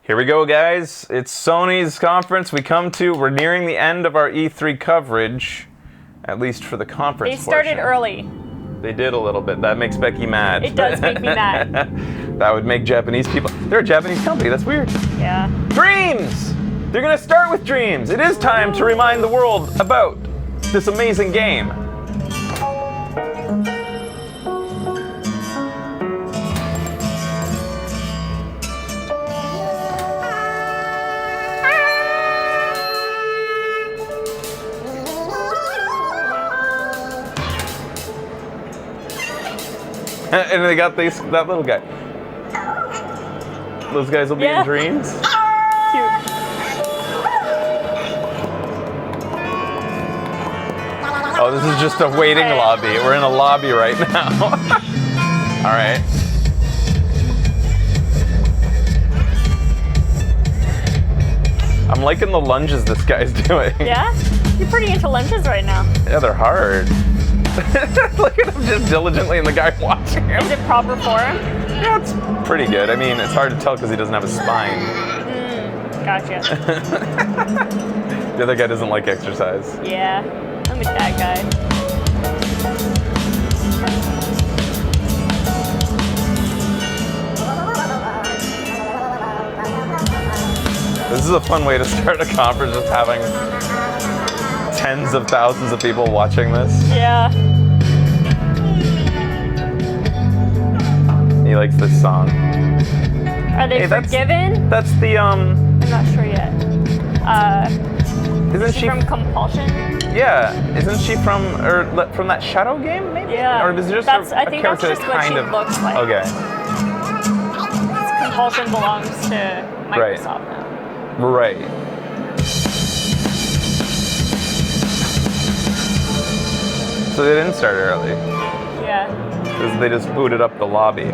Here we go, guys. It's Sony's conference we're nearing the end of our E3 coverage, at least for the conference They started portion. early. They did a little bit. That makes Becky mad. It does make me mad. That would make Japanese people... They're a Japanese company. That's weird. Yeah. Dreams! They're going to start with Dreams. It is time to remind the world about this amazing game. And they got that little guy. Those guys will be in Dreams. Cute. Oh, this is just a waiting lobby. We're in a lobby right now. All right. I'm liking the lunges this guy's doing. Yeah? You're pretty into lunges right now. Yeah, they're hard. Look at him just diligently and the guy watching him. Is it proper form? Yeah, it's pretty good. I mean, it's hard to tell because he doesn't have a spine. Gotcha. The other guy doesn't like exercise. Yeah, I'm with that guy. This is a fun way to start a conference, just having tens of thousands of people watching this. Yeah. He likes this song. Are they forgiven? That's the I'm not sure yet. Isn't she from Compulsion? Yeah, isn't she from that Shadow game? Maybe. Yeah. Or is it just I think that's character just what kind she of looks like. Okay. Compulsion belongs to Microsoft now. Right. So they didn't start early. Yeah. Because they just booted up the lobby. Okay.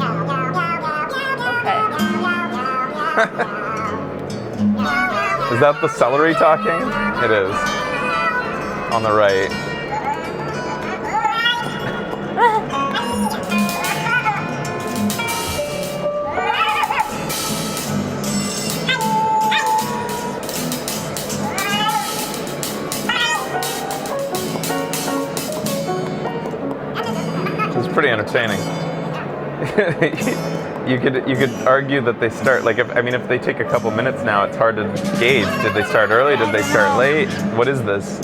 Is that the celery talking? It is. On the right. It's pretty entertaining. You could argue that they start if they take a couple minutes now, it's hard to gauge. Did they start early? Did they start late? What is this?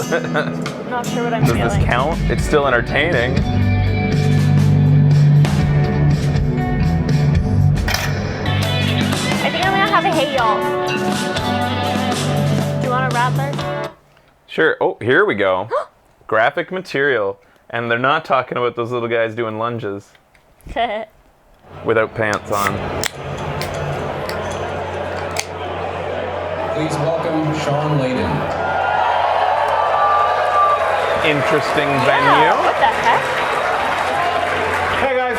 Not sure what I'm feeling. Does this count? It's still entertaining. I think I'm gonna have a hey y'all. Do you want a rattler? Sure. Oh, here we go. Graphic material. And they're not talking about those little guys doing lunges. Without pants on. Please welcome Sean Layden. Interesting Yeah, venue. what the heck? Hey guys.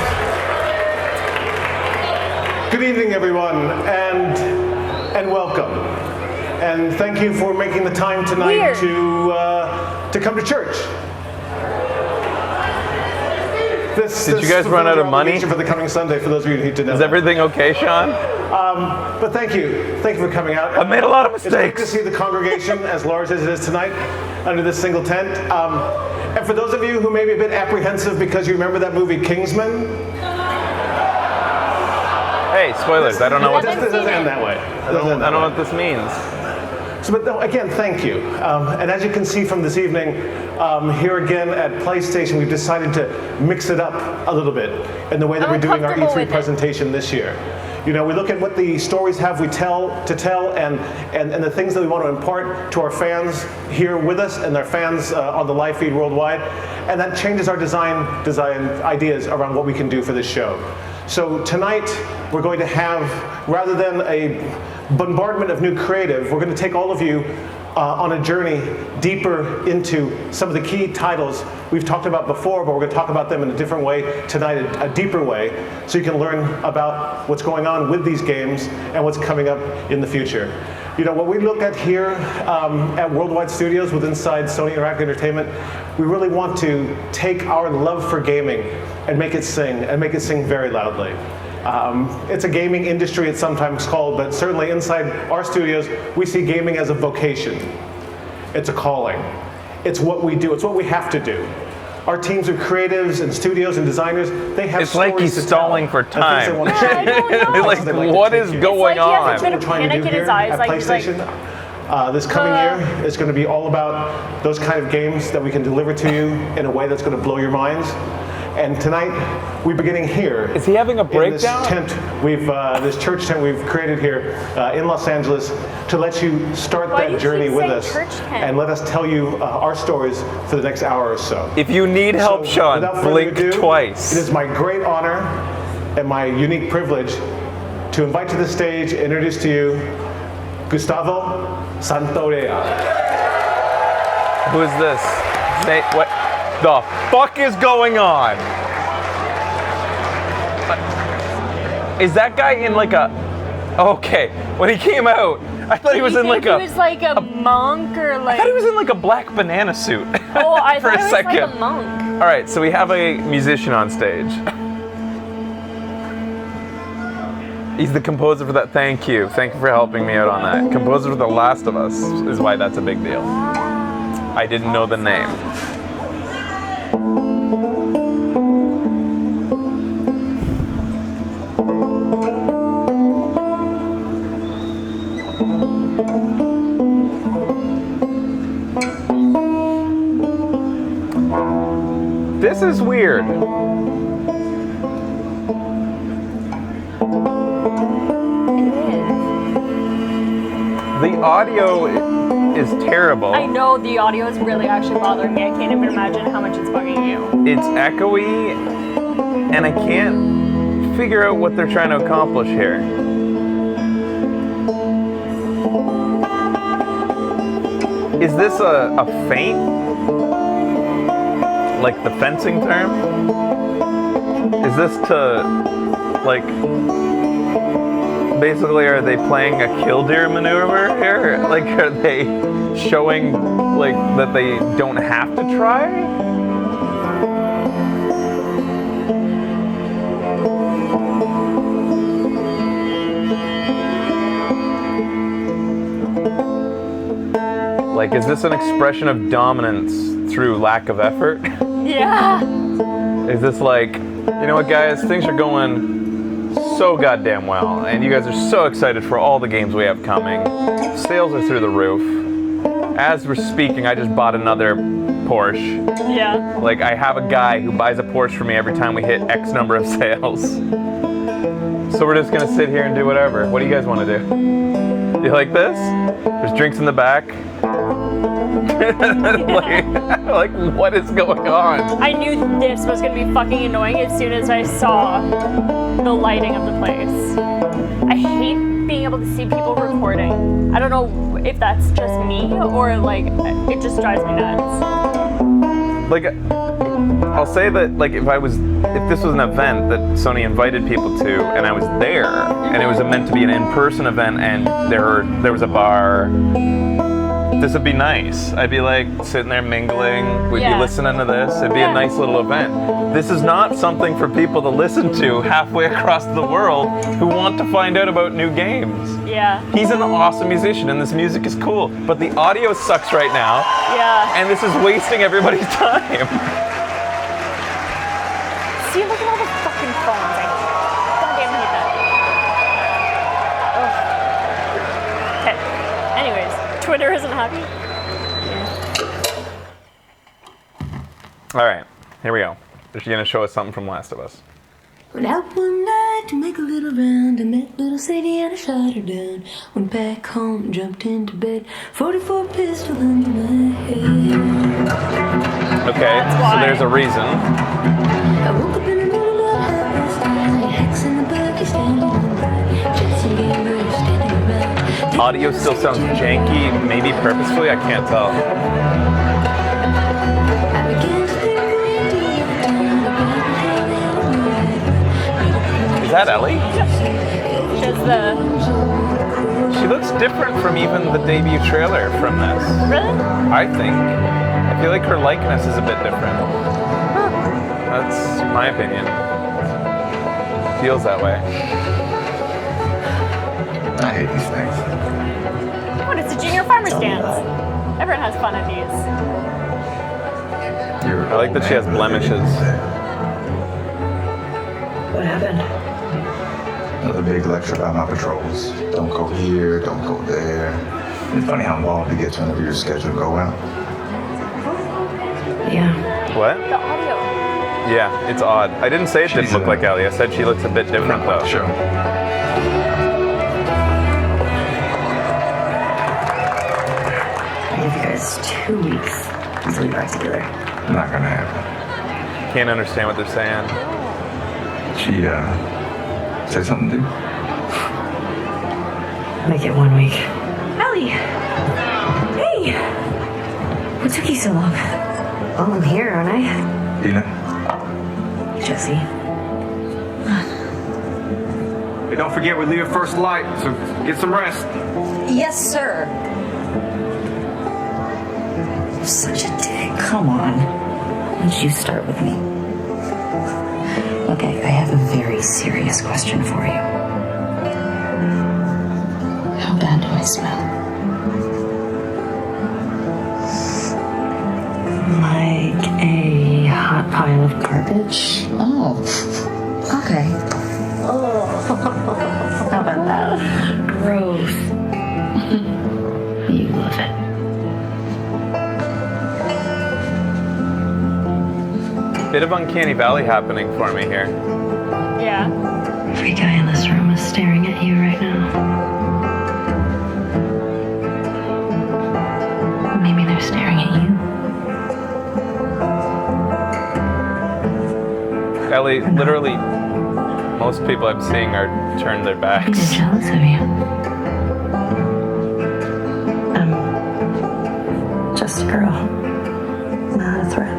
Good evening, everyone, and welcome. And thank you for making the time tonight to come to church. Did you guys run out of money? For the coming Sunday, for those of you who need to know. Is everything okay, Sean? But thank you for coming out. I've made a lot of It's great mistakes. to see the congregation as large as it is tonight under this single tent. And for those of you who may be a bit apprehensive because you remember that movie Kingsman, Hey, spoilers. I don't know what this this doesn't end that way. I don't know what this means. So, but no, again, thank you. And as you can see from this evening, here again at PlayStation, we've decided to mix it up a little bit in the way that we're doing our comfortable E3 with it. presentation this year. You know, we look at what the stories have we tell and the things that we want to impart to our fans here with us and their fans on the live feed worldwide. And that changes our design ideas around what we can do for this show. So tonight, we're going to have, rather than a bombardment of new creative, we're going to take all of you on a journey deeper into some of the key titles we've talked about before, but we're going to talk about them in a different way tonight, a deeper way, so you can learn about what's going on with these games and what's coming up in the future. You know, what we look at here at Worldwide Studios with inside Sony Interactive Entertainment, we really want to take our love for gaming and make it sing very loudly. It's a gaming industry, it's sometimes called, but certainly inside our studios, we see gaming as a vocation. It's a calling. It's what we do. It's what we have to do. Our teams of creatives and studios and designers, they have It's like stories he's to tell stalling for and things they time. want to share. I don't know. Like, They like to what take is you. going It's like he has on? a bit What we're trying to panic do in here his eyes, at like he's like, PlayStation, this coming year is going to be all about those kind of games that we can deliver to you in a way that's going to blow your minds. And tonight, we're beginning here. Is he having a breakdown? In this tent, this church tent we've created here in Los Angeles to let you start Why do that you journey keep with saying us church tent? and let us tell you our stories for the next hour or so. If you need help, So, Sean, without further blink ado, twice. It is my great honor and my unique privilege to invite to the stage, introduce to you, Gustavo Santaolalla. Who is this? What the fuck is going on? Is that guy in like a... Okay, when he came out, I thought he was you in like think a... he was like a monk or like. I thought he was in like a black banana suit. Oh, I for thought a it was second. like a monk. All right, so we have a musician on stage. He's the composer for that. Thank you for helping me out on that. Composer for The Last of Us is why that's a big deal. I didn't know the name. This is weird. The audio is terrible. I know the audio is really actually bothering me. I can't even imagine how much it's bugging you. It's echoey, and I can't figure out what they're trying to accomplish here. Is this a feint? Like the fencing term? Is this to, like, basically are they playing a killdeer maneuver here? Like, are they showing, like, that they don't have to try? Like, is this an expression of dominance through lack of effort? Yeah. Is this like, you know what, guys, things are going so goddamn well, and you guys are so excited for all the games we have coming. Sales are through the roof. As we're speaking, I just bought another Porsche. Yeah. Like, I have a guy who buys a Porsche for me every time we hit X number of sales. So we're just gonna sit here and do whatever. What do you guys want to do? You like this? There's drinks in the back. like, what is going on? I knew this was gonna be fucking annoying as soon as I saw the lighting of the place. I hate being able to see people recording. I don't know if that's just me or like it just drives me nuts. Like, I'll say that, like, if this was an event that Sony invited people to, and I was there, and it was meant to be an in-person event, and there was a bar, this would be nice. I'd be like sitting there mingling, we'd be listening to this, it'd be a nice little event. This is not something for people to listen to halfway across the world who want to find out about new games. Yeah. He's an awesome musician and this music is cool, but the audio sucks right now, and this is wasting everybody's time. See, look at all the fucking phones. I goddamn hate that. Okay. Anyways, Twitter isn't happy. All right, here we go. She's gonna show us something from Last of Us. Went out one night to make a little round. I met little Sadie and I shot her down. Went back home, jumped into bed. 44 pistol in my head. Okay, That's so why. there's a reason. I woke up in the middle of Halloween. Hacks in the buggy standing by. Jetson gamers standing around. Audio still sounds janky, maybe purposefully, I can't tell. I began to think really down about how Is that Ellie? Does the She looks different from even the debut trailer from this. really? I think. I feel like her likeness is a bit different. That's my opinion. feels that way. I hate these things. What? It's a junior farmer's dance. Everyone has fun at these. I like that she has blemishes. What happened? Another big lecture about my patrols. Don't go here, don't go there. It's funny how involved you get to whenever your schedule go out. Yeah. What? The audio. Yeah, it's odd. I didn't say it didn't look like Ellie. I said she looks a bit different though. Sure. I give you guys 2 weeks until we back together. Not gonna happen. Can't understand what they're saying. She, say something, dude? Make it 1 week. Ellie! Hey! What took you so long? Well, I'm here, aren't I? Dina? Jesse. Hey, don't forget we leave at first light, so get some rest. Yes, sir. You're such a dick. Come on. Why don't you start with me? Okay, I have a very serious question for you. How bad do I smell? Like a hot pile of garbage? Oh, okay. Oh, how about that? Gross. You love it. Bit of uncanny valley happening for me here. Yeah. Every guy in this room is staring at you right now. Maybe they're staring at you. Ellie, literally, most people I'm seeing are turned their They're backs. jealous of you. I'm just a girl, not a threat.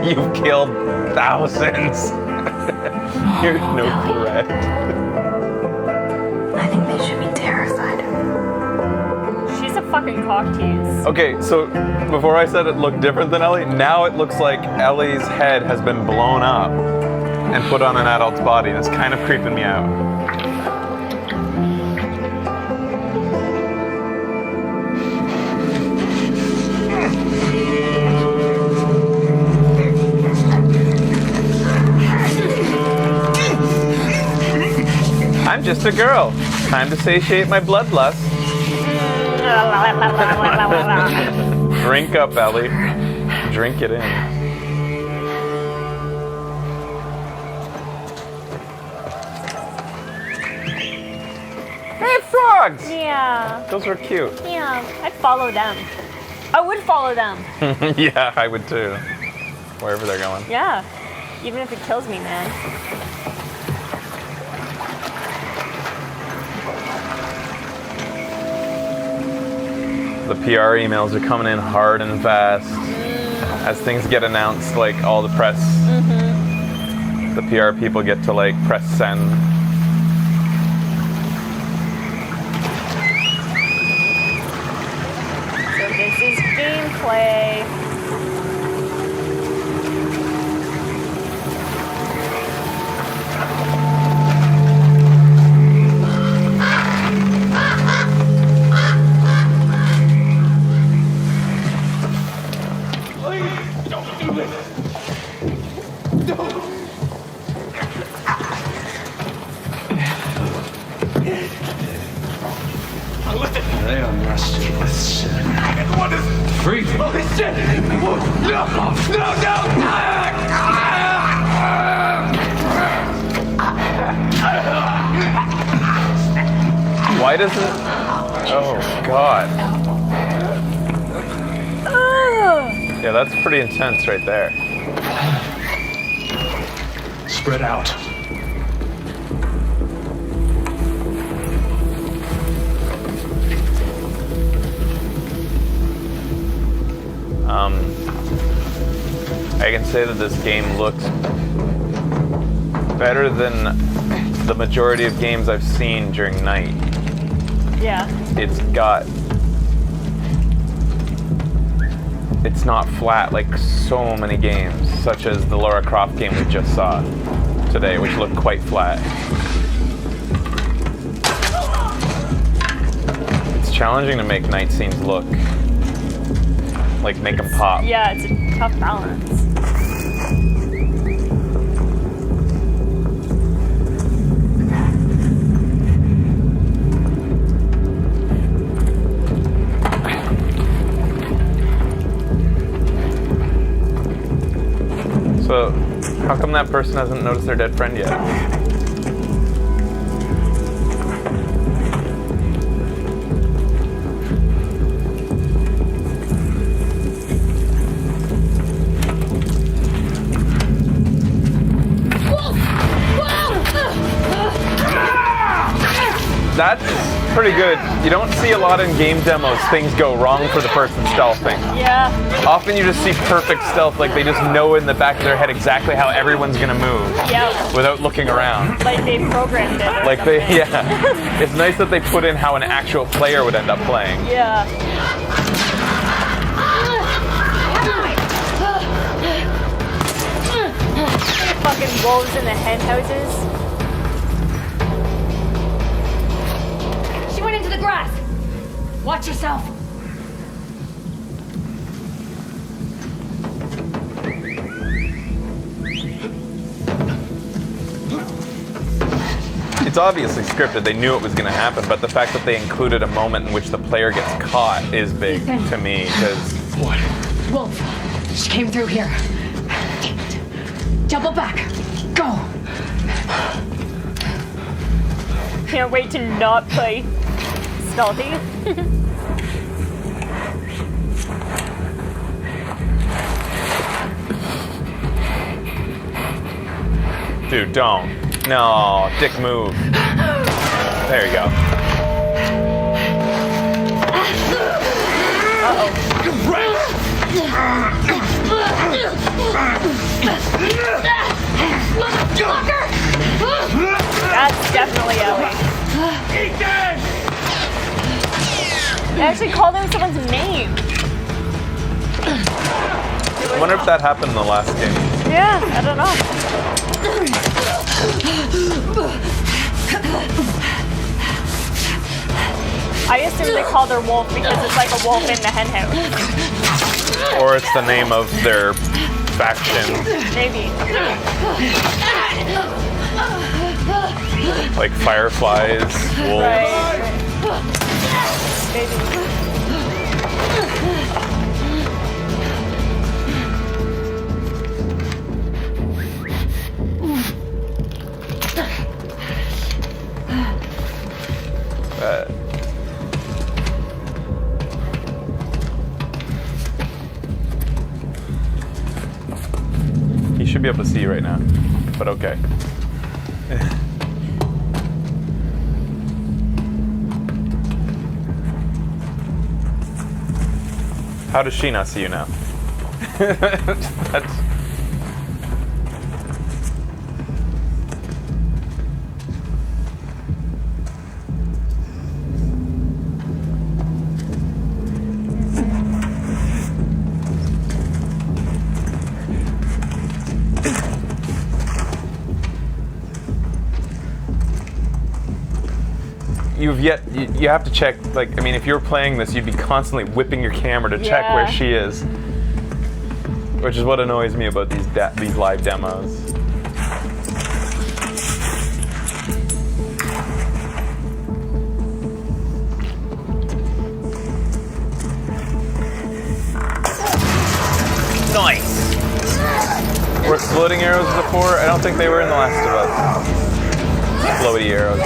You've killed thousands. You're no threat. I think they should be terrified. She's a fucking cock tease. Okay, so before I said it looked different than Ellie, now it looks like Ellie's head has been blown up and put on an adult's body. It's kind of creeping me out. I'm just a girl. Time to satiate my bloodlust. Drink up, Ellie. Drink it in. Hey, frogs! Yeah. Those were cute. Yeah. I'd follow them. I would follow them. Yeah, I would too. Wherever they're going. Yeah. Even if it kills me, man. The PR emails are coming in hard and fast. As things get announced, like all the press, the PR people get to like press send. So this is gameplay. They are rusty with shit. What is free? Holy shit! No! Why doesn't... Oh, God. Yeah, that's pretty intense right there. Spread out. I can say that this game looks better than the majority of games I've seen during night. Yeah. It's got it's not flat like so many games, such as the Lara Croft game we just saw today, which looked quite flat. It's challenging to make night scenes look like make them pop. Yeah, it's a tough balance. So, how come that person hasn't noticed their dead friend yet? That's pretty good. You don't see a lot in game demos things go wrong for the person stealthing. Yeah. Often you just see perfect stealth, like they just know in the back of their head exactly how everyone's gonna move Yeah. without looking around. Like they programmed it. or Like they, something. yeah. It's nice that they put in how an actual player would end up playing. Yeah. Fucking wolves in the hen houses. She went into the grass. Watch yourself. It's obviously scripted, they knew it was gonna happen, but the fact that they included a moment in which the player gets caught is big to me, because Wolf. She came through here. Damn it. Double back. Go. Can't wait to not play stealthy. dude, don't. No, dick move. There you go. That's definitely Ellie. They actually called out someone's name. I wonder if that happened in the last game. Yeah, I don't know. I assume they called her Wolf because it's like a wolf in the hen house. Or it's the name of their faction, Maybe. like Fireflies, Wolves. Right. Maybe. He should be able to see you right now, but okay. How does she not see you now? That's... You have to check, like, I mean, if you were playing this, you'd be constantly whipping your camera to check where Yeah. she is. Which is what annoys me about these live demos. Nice! Were exploding arrows before? I don't think they were in The Last of Us. Floaty arrows.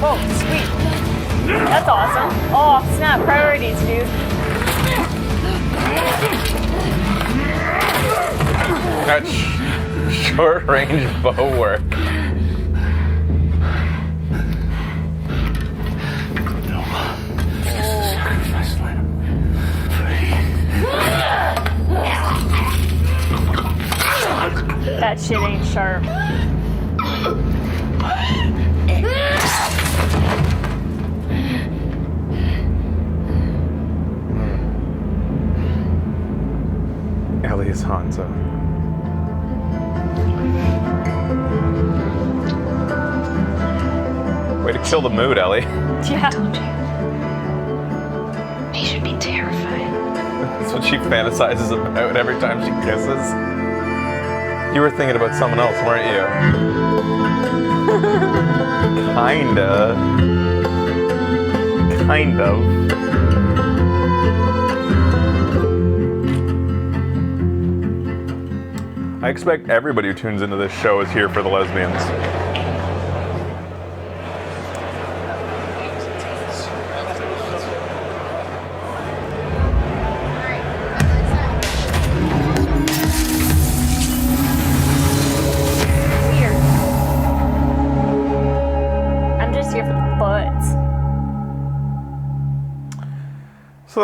Oh, sweet. That's awesome. Oh, snap. Priorities, dude. That's short range bow work. Sacrifice my That shit ain't sharp. Ellie is Hanzo. Way to kill the mood, Ellie. Yeah. Told you. He should be terrified. That's what she fantasizes about every time she kisses. You were thinking about someone else, weren't you? Kinda. Kind of. I expect everybody who tunes into this show is here for the lesbians. Weird. I'm just here for the butts. So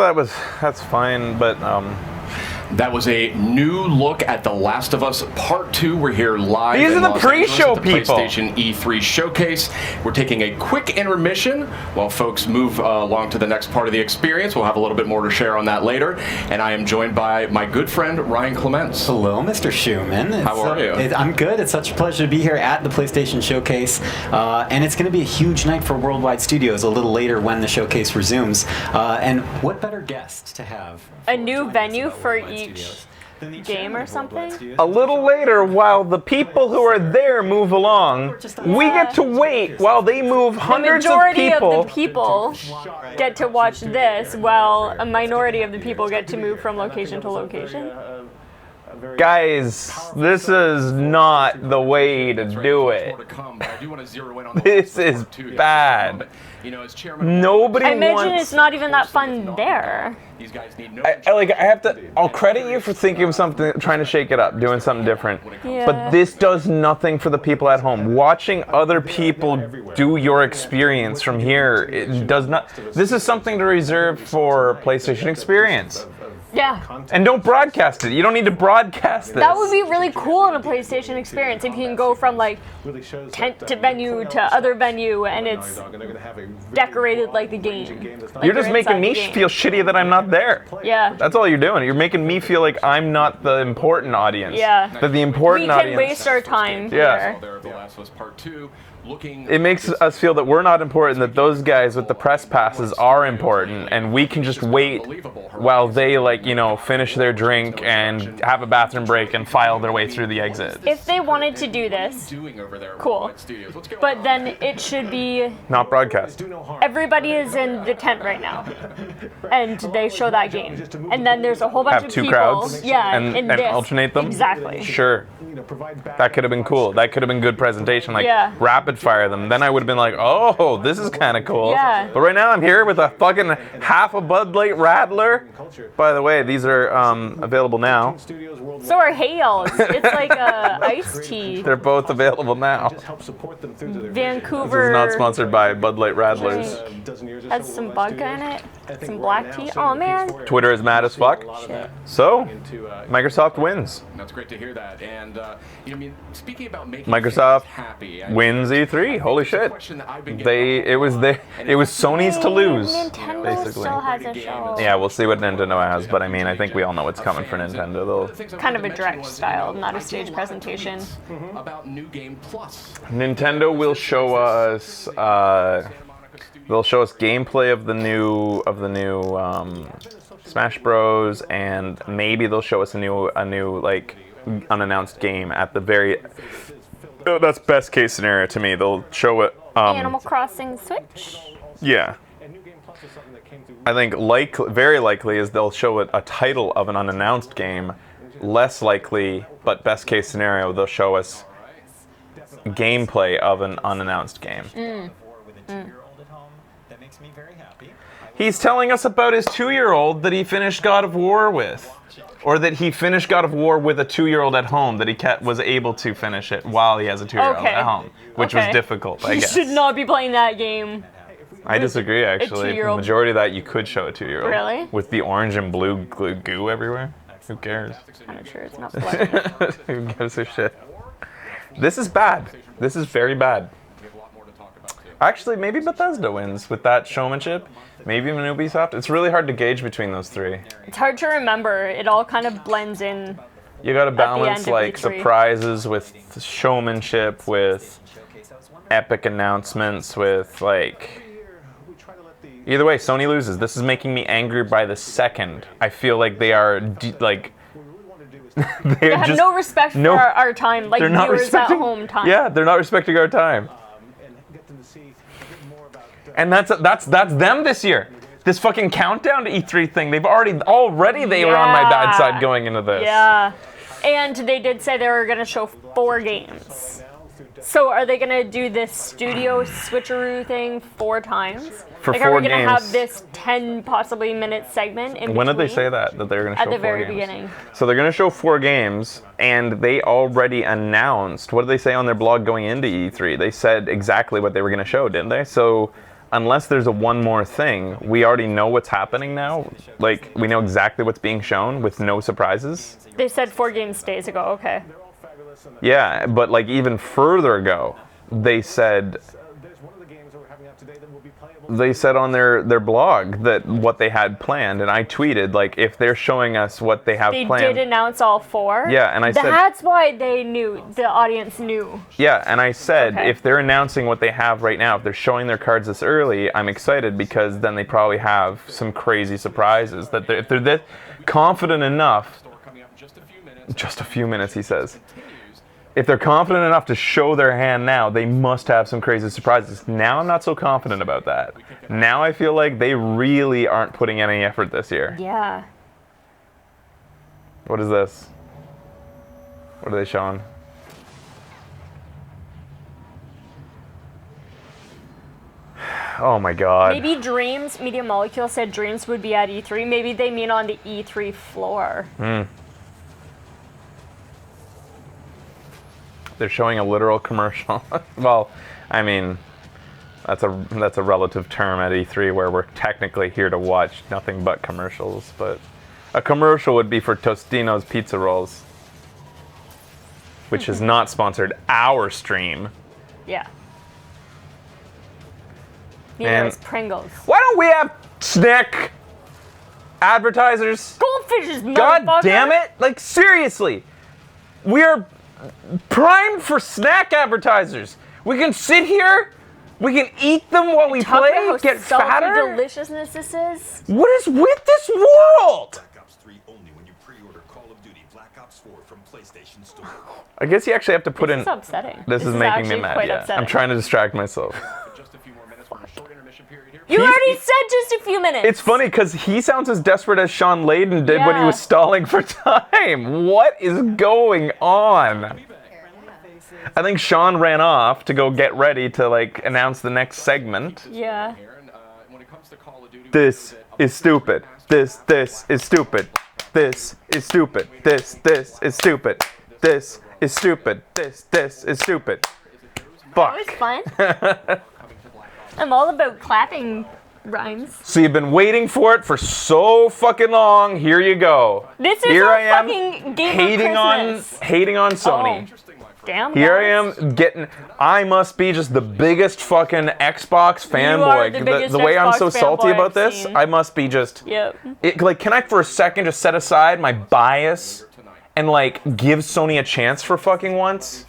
that's fine, but That was a new look at The Last of Us Part 2. We're here live These in are the Los Angeles pre-show at the people. PlayStation E3 showcase. We're taking a quick intermission while folks move along to the next part of the experience. We'll have a little bit more to share on that later. And I am joined by my good friend, Ryan Clements. Hello, Mr. Schumann. How are you? I'm good. It's such a pleasure to be here at the PlayStation Showcase. And it's going to be a huge night for Worldwide Studios a little later when the showcase resumes. And what better guest to have? A new join us venue about for Worldwide each Studios than the game chairman or of Worldwide something? Studios. a little later, while the people who are there move along, we get to wait while they move The hundreds of majority people. of the people get to watch this, while a minority of the people get to move from location to location. Guys, this is not the way to do it. This is bad. Nobody I imagine wants. it's not even that fun there. I have to. I'll credit you for thinking of something, trying to shake it up, doing something different. Yeah. But this does nothing for the people at home. Watching other people do your experience from here, it does not. This is something to reserve for PlayStation Experience. Yeah. And don't broadcast it. You don't need to broadcast this. That would be really cool in a PlayStation experience if you can go from like tent to venue to other venue and it's decorated like the game. Like You're just making inside me the game. feel shitty that I'm not there. Yeah. That's all you're doing. You're making me feel like I'm not the important audience. Yeah. That the We important can audience. waste our time Yeah. here. The Last of Us Part 2. It makes us feel that we're not important, that those guys with the press passes are important, and we can just wait while they, finish their drink and have a bathroom break and file their way through the exit. If they wanted to do this, cool. But then it should be Not broadcast. everybody is in the tent right now, and they show that game, and then there's a whole bunch Have of two people. crowds Yeah, and in this. alternate them? Exactly. Sure. That could have been cool. That could have been good presentation. Like, Yeah. rapid fire them. Then I would have been like, oh, this is kind of cool. Yeah. But right now I'm here with a fucking half a Bud Light Radler. By the way, these are available now. So are Hales. It's like a iced tea. They're both available now. Vancouver. This is not sponsored by Bud Light Radlers. Has some vodka in it. Some black tea. Oh man. Twitter is mad as fuck. So, Microsoft wins. That's great to hear that. And speaking about making Microsoft fans happy, wins E3. Holy shit. It was Sony's to lose, Nintendo basically. still has a show. Yeah, we'll see what Nintendo has, but I think we all know what's coming for Nintendo. Kind of a direct style, not a stage presentation. About New Game Plus. Nintendo will show us. They'll show us gameplay of the new Smash Bros. And maybe they'll show us a new like unannounced game at the very. Oh, that's best case scenario to me. They'll show it. Animal Crossing Switch. Yeah. I think very likely is they'll show a title of an unannounced game. Less likely, but best case scenario, they'll show us gameplay of an unannounced game. He's telling us about his 2-year-old that he finished God of War with. Or that he finished God of War with a 2-year-old at home, that he was able to finish it while he has a 2-year-old at home. Which was difficult, I guess. You should not be playing that game. I disagree, actually. The 2-year-old. majority of that you could show a 2-year-old. Really? With the orange and blue goo everywhere. Who cares? I'm sure it's not bloody. Who gives a shit? This is bad. This is very bad. Actually, maybe Bethesda wins with that showmanship. Maybe even Ubisoft. It's really hard to gauge between those three. It's hard to remember. It all kind of blends in. You gotta end balance of like E3. surprises with showmanship, with epic announcements, with like... Either way, Sony loses. This is making me angry by the second. I feel like they are like... They have no respect for our time, like they're not viewers at respecting, home time. Yeah, they're not respecting our time. And that's them this year. This fucking countdown to E3 thing. They've already they were on my bad side going into this. Yeah. And they did say they were going to show 4 games. So are they going to do this studio switcheroo thing 4 times? For like, 4 are we going to games. have this 10 possibly minute segment in When did they between? say that they were going to show 4 games? At the very beginning. So they're going to show 4 games, and they already announced. What did they say on their blog going into E3? They said exactly what they were going to show, didn't they? So unless there's a one more thing, we already know what's happening now. Like, we know exactly what's being shown with no surprises. They said 4 games days ago. Okay. Yeah, but like even further ago, they said on their blog that what they had planned, and I tweeted like, if they're showing us what they have They planned. did announce all 4. Yeah, and I said that's why they knew. The audience knew. Yeah, and I said, Okay. if they're announcing what they have right now, if they're showing their cards this early, I'm excited because then they probably have some crazy surprises. That if they're this confident enough, just a few minutes, he says. If they're confident enough to show their hand now, they must have some crazy surprises. Now I'm not so confident about that. Now I feel like they really aren't putting any effort this year. Yeah. What is this? What are they showing? Oh my god. Maybe Dreams, Media Molecule said Dreams would be at E3. Maybe they mean on the E3 floor. They're showing a literal commercial. Well, I mean, that's a relative term at E3 where we're technically here to watch nothing but commercials, but a commercial would be for Tostino's Pizza Rolls, which has not sponsored our stream. Yeah. Neither And is Pringles. why don't we have snack advertisers? Goldfishes, God motherfucker! damn it! Like, seriously. We are primed for snack advertisers. We can sit here, we can eat them while we Talk play, about how get salty fatter. deliciousness this is. What is with this world? Black Ops 3 only when you pre-order Call of Duty Black Ops 4 from PlayStation Store. I guess you actually have to put This in. is upsetting. This is making me actually mad. quite Yeah. upsetting. I'm trying to distract myself. You He's- already said just a few minutes. It's funny because he sounds as desperate as Sean Layden did when he Yeah. was stalling for time. What is going on? I think Sean ran off to go get ready to like announce the next segment. Yeah. This is stupid. This is stupid. This is stupid. This is stupid. This is stupid. This is stupid. That was Fuck. fun. I'm all about clapping rhymes. So you've been waiting for it for so fucking long. Here you go. This is Here our I am fucking game hating of Christmas. hating on Sony. Oh, damn. Here I guys. am getting. I must be just the biggest fucking Xbox fanboy. the biggest way I'm so Xbox salty fanboy about I've this, seen. I must be just. Yep. Like, can I for a second just set aside my bias and like give Sony a chance for fucking once?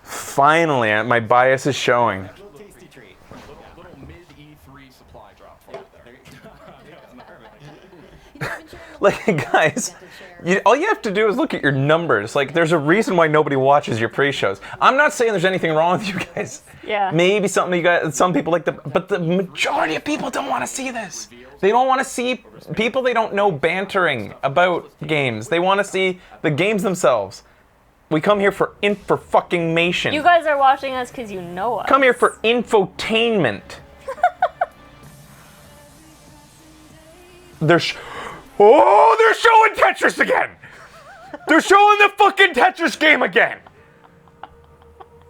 Finally, my bias is showing. Like, guys, all you have to do is look at your numbers. Like, there's a reason why nobody watches your pre-shows. I'm not saying there's anything wrong with you guys. Yeah. Maybe some people like but the majority of people don't want to see this. They don't want to see people they don't know bantering about games. They want to see the games themselves. We come here for fucking-mation. You guys are watching us because you know us. Come here for infotainment. They're showing Tetris again. They're showing the fucking Tetris game again.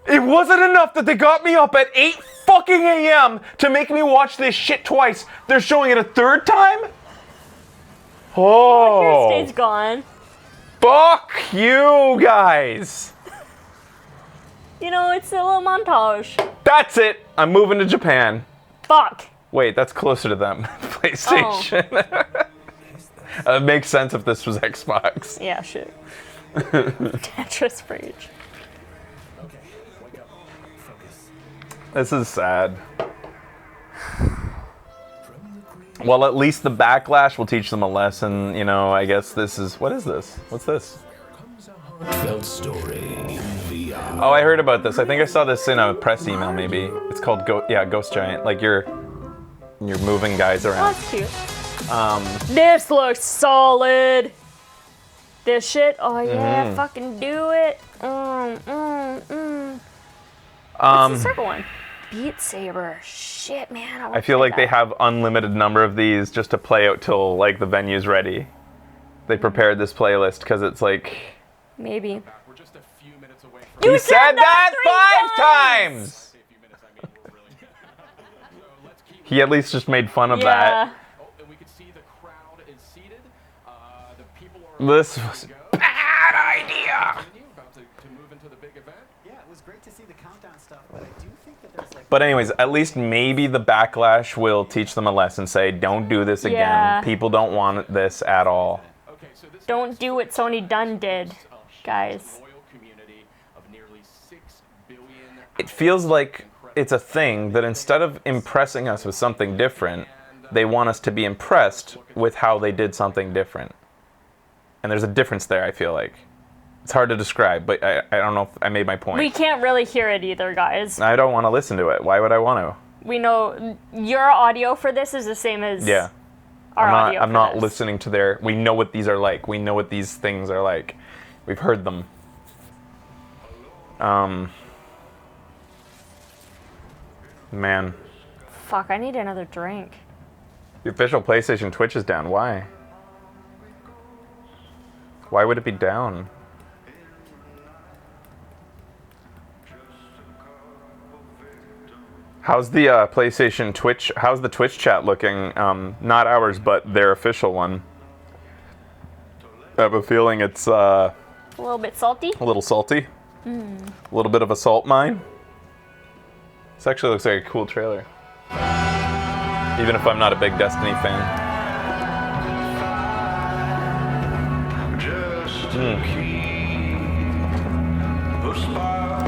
It wasn't enough that they got me up at 8 fucking a.m. to make me watch this shit twice. They're showing it a third time? Oh, Your state's gone. fuck you guys. You know, it's a little montage. That's it. I'm moving to Japan. Fuck. Wait, that's closer to them. PlayStation. It makes sense if this was Xbox. Yeah, shit. Tetris for each. This is sad. Well, at least the backlash will teach them a lesson. You know, I guess this is... What is this? What's this? Heartfelt story. VR. Oh, I heard about this. I think I saw this in a press email, maybe. It's called Ghost Giant. Like, you're moving guys Oh, around. that's cute. This looks solid. This shit. Oh yeah, fucking do it. What's the second one? Beat Saber. Shit, man. I feel like they have unlimited number of these just to play out till like the venue's ready. They prepared this playlist because it's like. Maybe. We're just a few minutes away from You He said that 5 times. He at least just made fun of that. and we can see the crowd is seated. The people are This was a bad idea. about to move into the big event. Yeah, it was great to see the countdown stuff, but I do think that there's like... But anyways, at least maybe the backlash will teach them a lesson. Say, don't do this again. Yeah. People don't want this at all. Okay, so this Don't do what Sony done did, guys. loyal community of nearly 6 billion. It feels like it's a thing that instead of impressing us with something different, they want us to be impressed with how they did something different. And there's a difference there, I feel like. It's hard to describe, but I don't know if I made my point. We can't really hear it either, guys. I don't want to listen to it. Why would I want to? We know your audio for this is the same as Yeah. our audio. I'm for not this. listening to their... We know what these are like. We know what these things are like. We've heard them. Man. Fuck, I need another drink. The official PlayStation Twitch is down. Why? Why would it be down? How's the PlayStation Twitch? How's the Twitch chat looking? Not ours, but their official one. I have a feeling it's A little bit salty. a little salty. A little bit of a salt mine. This actually looks like a cool trailer. Even if I'm not a big Destiny fan.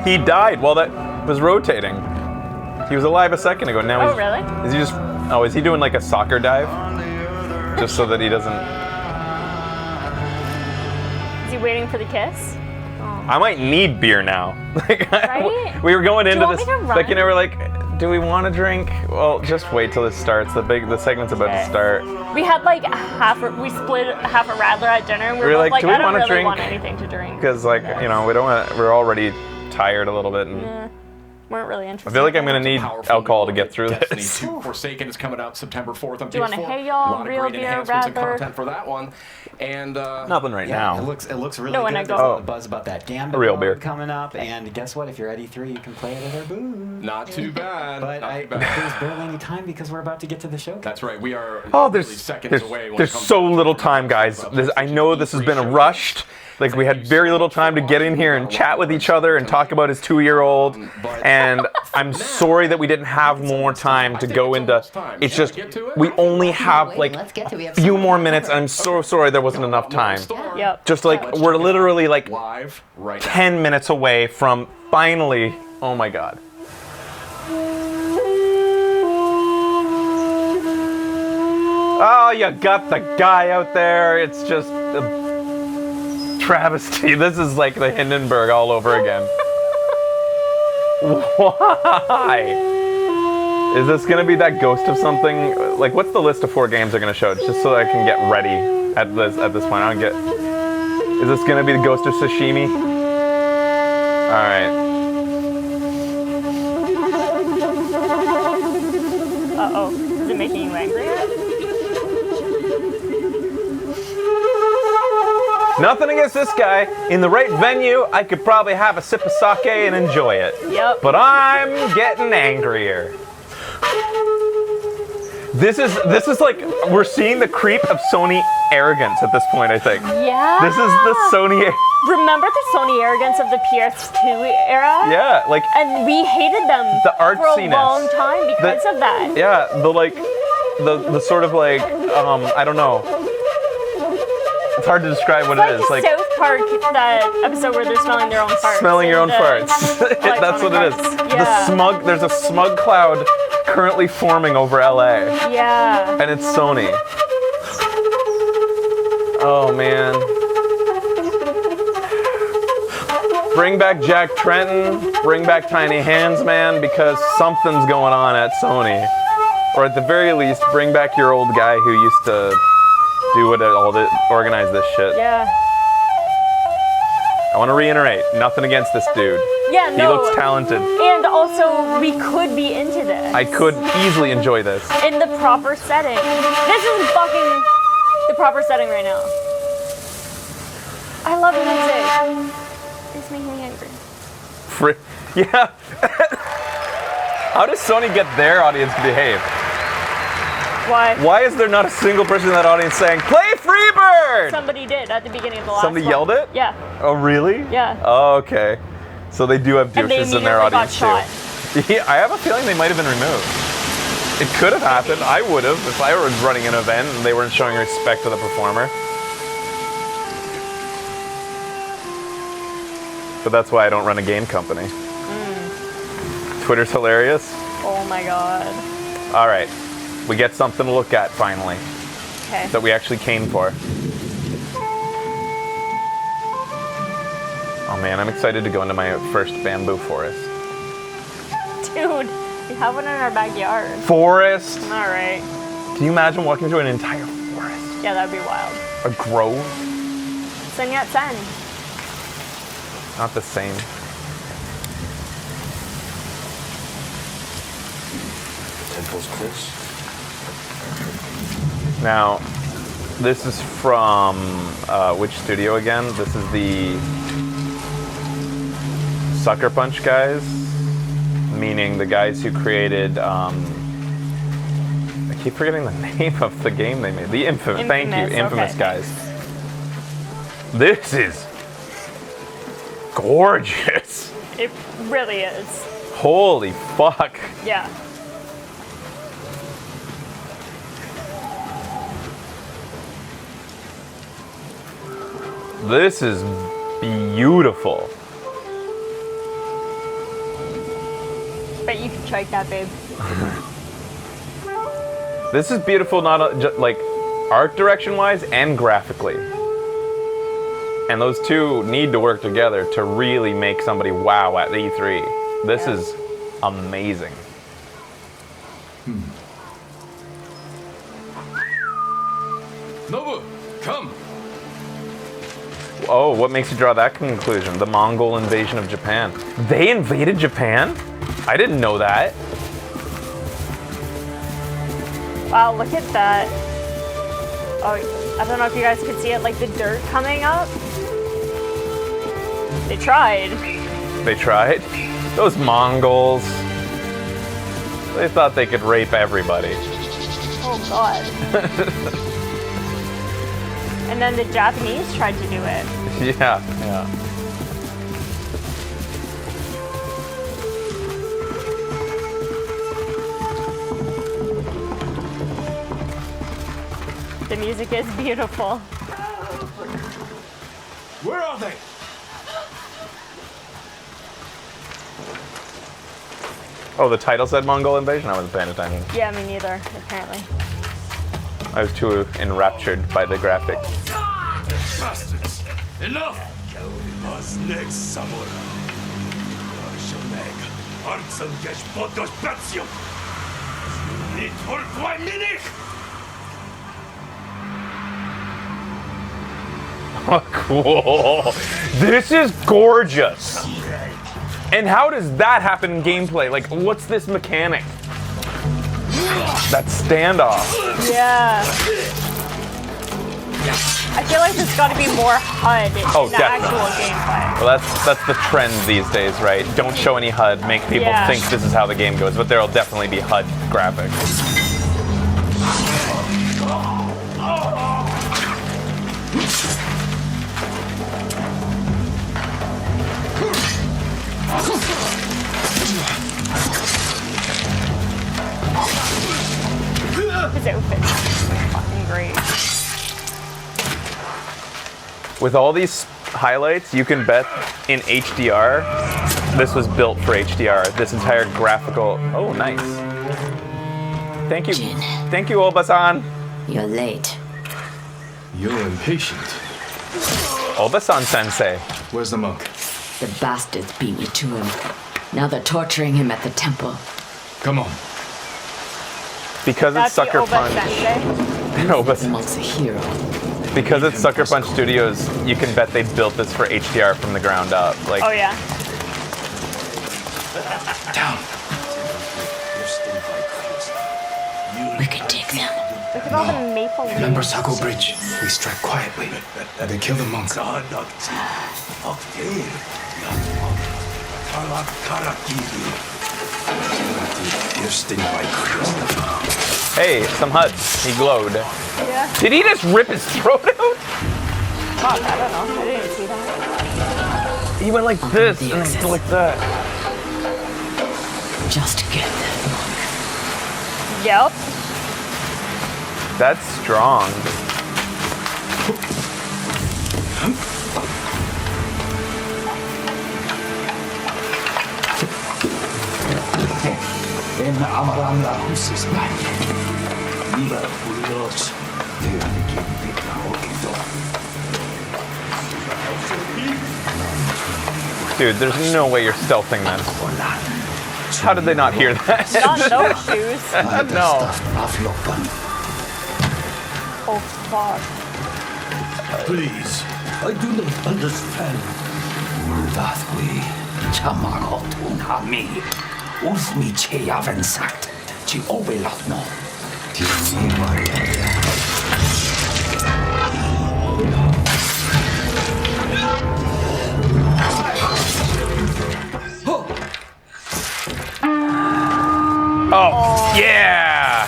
He died while that was rotating. He was alive a second ago. Now Oh, he's... really? Is he just... Oh, is he doing like a soccer dive? Just so that he doesn't... Is he waiting for the kiss? I might need beer now. Like, Right? we were going Do you into want this... me to run? Like, you know, we're like, do we want to drink? Well, just wait till this starts. The segment's about to Okay. start. We had like we split half a Radler at dinner, and we were We were both like, like, do we I don't wanna really drink? want anything to drink. Because, like, you know, we don't want... We're already tired a little bit. And Weren't really I interested. feel like I'm going to need Powerful alcohol to new get through Destiny this. 2 Forsaken is coming out September 4th on Do you want PS4. a Hey Y'all, a lot of real great beer, enhancements and Radler? content for that one. And Nothing right Yeah, now. it looks really No, when good. I go- There's a lot of buzz about that Gambit Real mode beer. coming up, and guess what? If you're at E3, you can play it at our booth. not too bad. But not too bad. there's barely any time because we're about to get to the show. That's right. We are Oh, literally there's seconds away. When there's it comes so to little time, guys. I know this has been rushed. Like, we had very little time to get in here and chat with each other and talk about his 2-year-old. And I'm sorry that we didn't have more time to go into... It's just, we only have, like, a few more minutes. I'm so sorry there wasn't enough time. Yep. Just, like, we're literally, like, live right now. 10 minutes away from finally... Oh, my God. Oh, you got the guy out there. It's just a travesty. This is like the Hindenburg all over again. Why? Is this gonna be that ghost of something? Like, what's the list of 4 games they're gonna show? Just so I can get ready at this point. I don't get. Is this gonna be the ghost of sashimi? All right. Uh-oh. Is it making you angry? Nothing against this guy. In the right venue, I could probably have a sip of sake and enjoy it. Yep. But I'm getting angrier. This is like we're seeing the creep of Sony arrogance at this point, I think. Yeah. This is the Sony. Remember the Sony arrogance of the PS2 era? Yeah, like And we hated them the for a artsiness. long time because of that. Yeah, the sort of like I don't know. It's hard to describe what it is. Like South Park, that episode where they're smelling their own farts. Smelling your own The farts. That's what it is. Yeah. There's a smug cloud currently forming over LA. Yeah. And it's Sony. Oh man. Bring back Jack Trenton, bring back Tiny Hands Man, because something's going on at Sony. Or at the very least, bring back your old guy who used to organize this shit. Yeah. I want to reiterate, nothing against this dude. Yeah, He no. looks talented. And also, we could be into this. I could easily enjoy this. In the proper setting. This is fucking the proper setting right now. I love music. It's making me angry. Yeah. How does Sony get their audience to behave? Why? Why is there not a single person in that audience saying, "Play Freebird"? Somebody did at the beginning of the last Somebody one. yelled it? Yeah. Oh, really? Yeah. Oh, okay. So they do have And they douches in their immediately got audience shot. too. Yeah, I have a feeling they might have been removed. It could have happened. I would have if I was running an event and they weren't showing respect to the performer. But that's why I don't run a game company. Twitter's hilarious. Oh my god. All right, we get something to look at finally Okay. that we actually came for. Oh man, I'm excited to go into my first bamboo forest. Dude, we have one in our backyard. Forest? Alright. Can you imagine walking through an entire forest? Yeah, that'd be wild. A grove? Sun Yat Sen. Not the same. Temple's close. Now, this is from which studio again? This is the Sucker Punch guys, meaning the guys who created. I keep forgetting the name of the game they made. The Infamous. Thank you, Infamous okay. guys. This is gorgeous. It really is. Holy fuck. Yeah. This is beautiful. Bet you could strike that, babe. This is beautiful, not just like art direction wise and graphically. And those two need to work together to really make somebody wow at E3. This is amazing. Nobu, come. Oh, what makes you draw that conclusion? The Mongol invasion of Japan. They invaded Japan? I didn't know that. Wow, look at that. Oh, I don't know if you guys could see it, like the dirt coming up. They tried. They tried? Those Mongols. They thought they could rape everybody. Oh god. And then the Japanese tried to do it. Yeah, yeah. The music is beautiful. Where are they? Oh, the title said Mongol invasion? I wasn't paying attention. Yeah, me neither, apparently. I was too enraptured by the graphics. Bastards. Enough. Was next samurai. Arshoneg. Artsangesh Bodos Batsium. Need for 1 minute. Oh, cool. This is gorgeous. And how does that happen in gameplay? Like, what's this mechanic? That standoff. Yeah. I feel like there's got to be more HUD in the definitely. actual gameplay. Well, that's the trend these days, right? Don't show any HUD, make people Yeah. think this is how the game goes, but there'll definitely be HUD graphics. His outfit's fucking great. With all these highlights, you can bet in HDR, this was built for HDR. This entire graphical. Oh, nice. Thank you. Jin. Thank you, Obasan. You're late. You're impatient. Obasan sensei. Where's the monk? The bastards beat me to him. Now they're torturing him at the temple. Come on. Because it's That's the Sucker Oba Punch. Sensei. The Obasan. monk's a hero. Because it's Sucker Punch Studios, you can bet they built this for HDR from the ground up. Like, Oh yeah. Down. We can take them. Look at all the maple leaves. Remember Sago Bridge? We strike quietly. And they kill the monk. hey, some HUDs. He glowed. Yeah. Did he just rip his throat out? Fuck, I don't know. I didn't see that. He went like this and then like that. Just get them. Yep. That's strong. Dude, there's no way you're stealthing this. How did they not hear that? Not no shoes. No. Oh fuck. Please, I do not understand. Muldathwi, Chamarotun Hami, Usmi Cheyaven sagt, Chi Obelatno. Oh, yeah!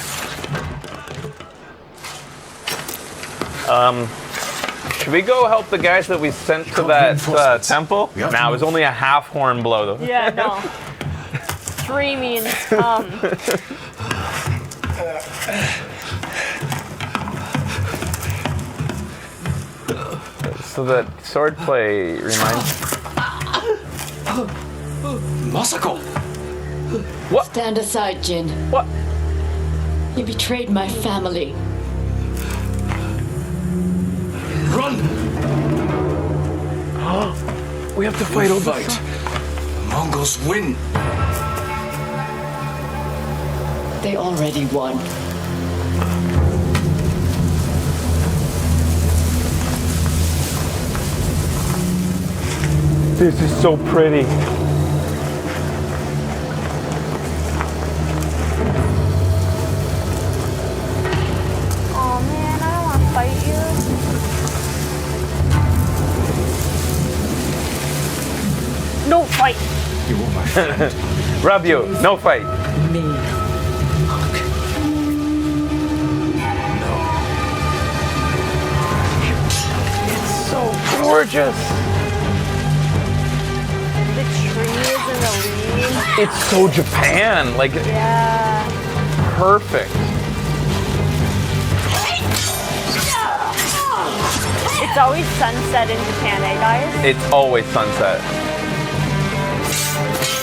Should we go help the guys that we sent to that temple? Nah, it was only a half horn blow though. Yeah, no. 3 means So that swordplay reminds. Masako! What? Stand aside, Jin. What? You betrayed my family. Run! We have to fight over. Mongols win. They already won. This is so pretty. oh man, I don't want to fight you. No fight. You were my friend. Rub you, no fight. Me. So gorgeous. The trees and the leaves. It's so Japan, like Yeah. perfect. It's always sunset in Japan, eh guys? It's always sunset.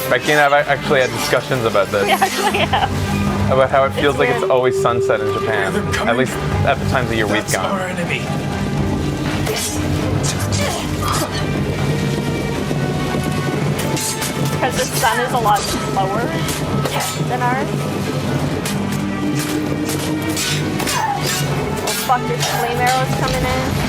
Becky and I have actually had discussions about this. We actually have. About how it feels like it's weird. always sunset in Japan. At least at the times of year we've That's our gone. enemy. Because the sun is a lot slower than ours. Oh fuck, there's flame arrows coming in.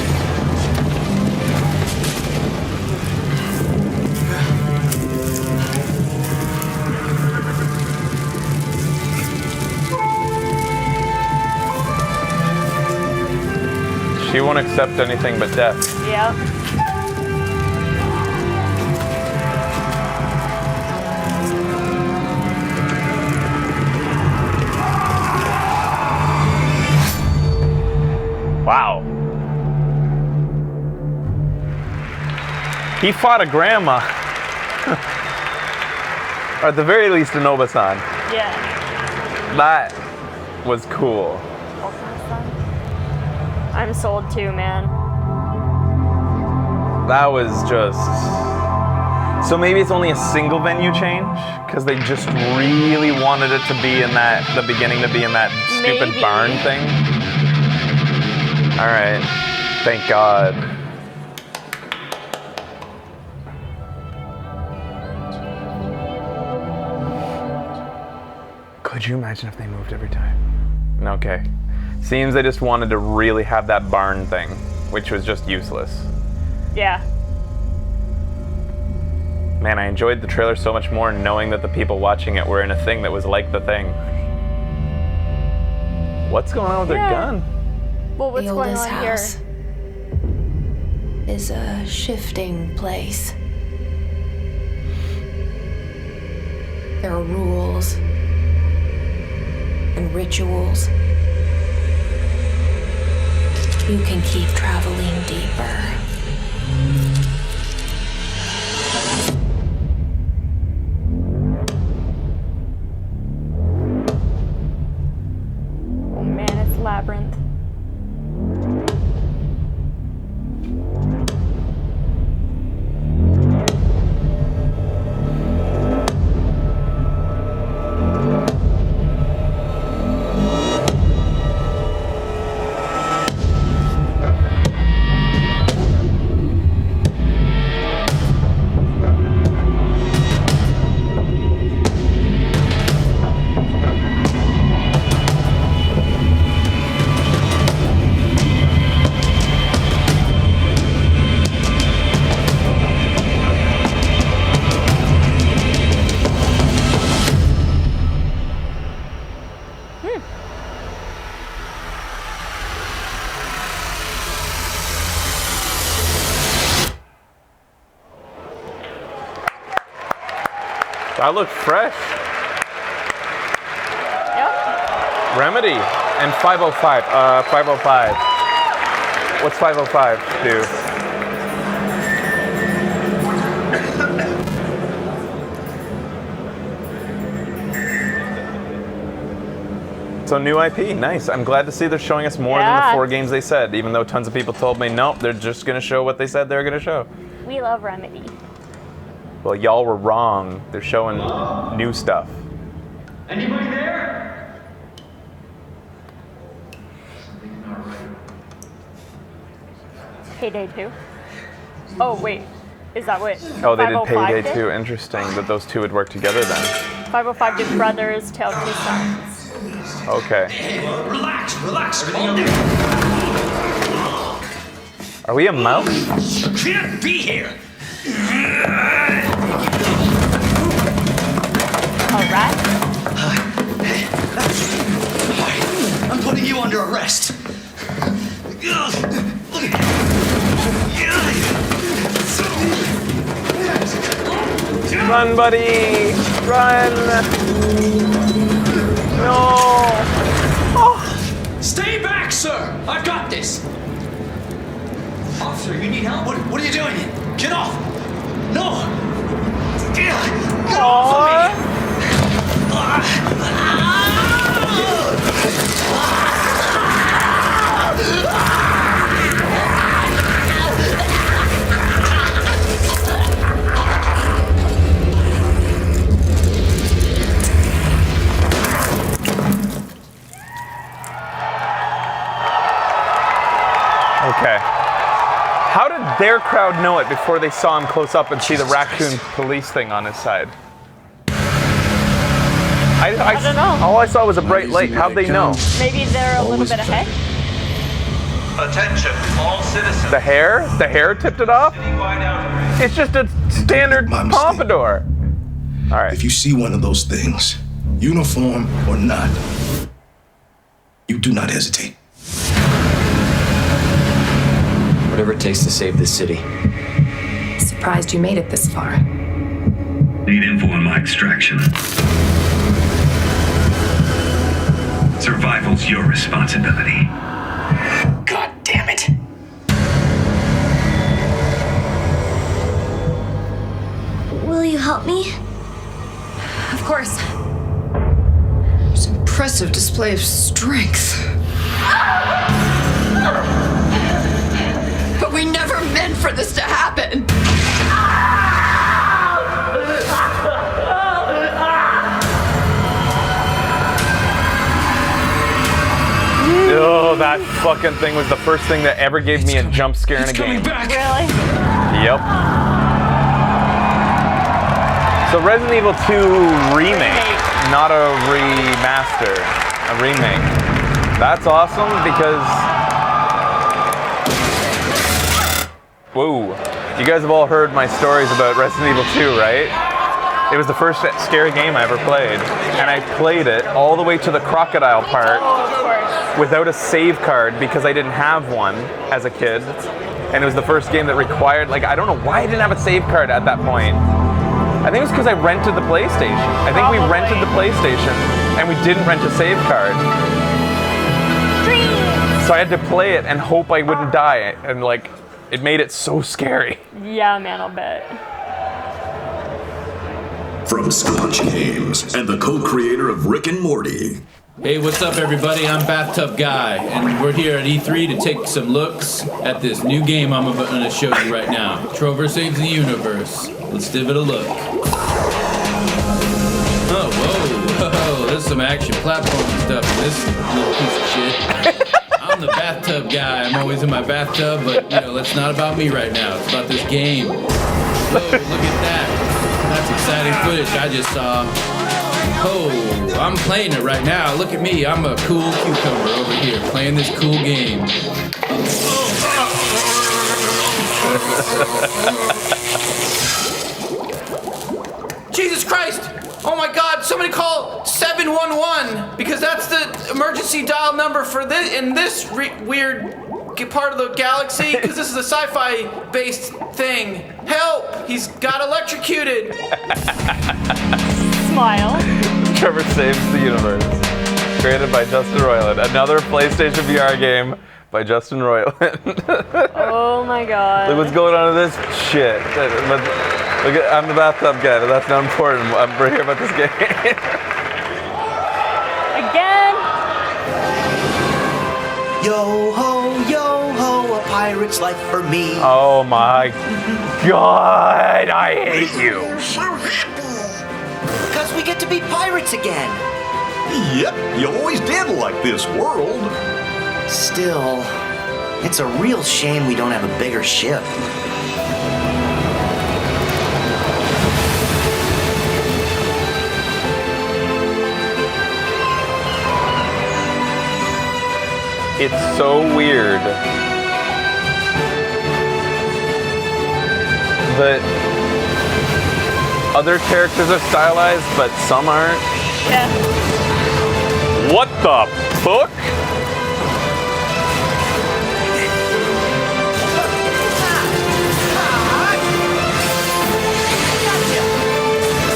She won't accept anything but death. Yep. Wow. He fought a grandma. Or at the very least, an Obasan. Yeah. That was cool. I'm sold too, man. That was just... So maybe it's only a single venue change? Because they just really wanted it to be in that, the beginning to be in that stupid Maybe. barn thing? Alright. Thank God. Could you imagine if they moved every time? Okay. Seems they just wanted to really have that barn thing, which was just useless. Yeah. Man, I enjoyed the trailer so much more knowing that the people watching it were in a thing that was like the thing. What's going on with their gun? Well, what's The going oldest on house here? is a shifting place. There are rules and rituals. You can keep traveling deeper. Oh man, it's Labyrinth. That looked fresh. Yep. Remedy and 505. 505. What's 505 do? So new IP, nice. I'm glad to see they're showing us more than Yeah. the 4 games they said, even though tons of people told me, nope, they're just gonna show what they said they're gonna show. We love Remedy. Well, y'all were wrong. They're showing new stuff. Anybody there? Payday 2. Oh wait, is that what? Oh, they did 505 Payday did? 2. Interesting that those two would work together then. 505 did Brothers, Tale of Two Sons. Okay. Relax, calm down. Are we a mouse? You can't be here. Alright. I'm putting you under arrest. Run, buddy! Run! No! Oh. Stay back, sir. I've got this. Officer, you need help? What are you doing? Get off! No! Get off of me! Okay. How did their crowd know it before they saw him close up and see the raccoon police thing on his side? I don't know. All I saw was a bright light. How'd they know? Maybe they're a little bit ahead. Attention, all citizens. The hair? The hair tipped it off? It's just a standard pompadour. All right. If you see one of those things, uniform or not, you do not hesitate. Whatever it takes to save this city. Surprised you made it this far. Need info on my extraction. Survival's your responsibility. God damn it. Will you help me? Of course. It's an impressive display of strength. for this to happen. Oh, that fucking thing was the first thing that ever gave me a jump scare in a game. Really? Yep. So Resident Evil 2 remake, not a remaster, a remake. That's awesome because... Whoa. You guys have all heard my stories about Resident Evil 2, right? It was the first scary game I ever played. And I played it all the way to the crocodile part without a save card because I didn't have one as a kid. And it was the first game that required, like, I don't know why I didn't have a save card at that point. I think it was because I rented the PlayStation. I think we rented the PlayStation and we didn't rent a save card. So I had to play it and hope I wouldn't die. And like, it made it so scary. Yeah, man, I'll bet. From Squanch Games and the co-creator of Rick and Morty. Hey, what's up, everybody? I'm Bathtub Guy, and we're here at E3 to take some looks at this new game I'm going to show you right now. Trover Saves the Universe. Let's give it a look. Oh, whoa, there's some action platforming stuff in this little piece of shit. I'm the Bathtub Guy. I'm always in my bathtub, but, you know, it's not about me right now. It's about this game. Whoa, look at that. That's exciting footage I just saw. Oh, I'm playing it right now. Look at me. I'm a cool cucumber over here playing this cool game. Jesus Christ! Oh my God, somebody call 711 because that's the emergency dial number for this in this weird part of the galaxy because this is a sci-fi based thing. Help! He's got electrocuted. Smile. Trevor Saves the Universe. Created by Justin Roiland. Another PlayStation VR game by Justin Roiland. Oh my God. Look what's going on in this shit. Look at, I'm the bathtub guy, but that's not important. I'm right here about this game. Again. Yo ho, a pirate's life for me. Oh my God, I hate you. Because we get to be pirates again. Yep, you always did like this world. Still, it's a real shame we don't have a bigger ship. It's so weird that other characters are stylized, but some aren't. Yeah. What the fuck?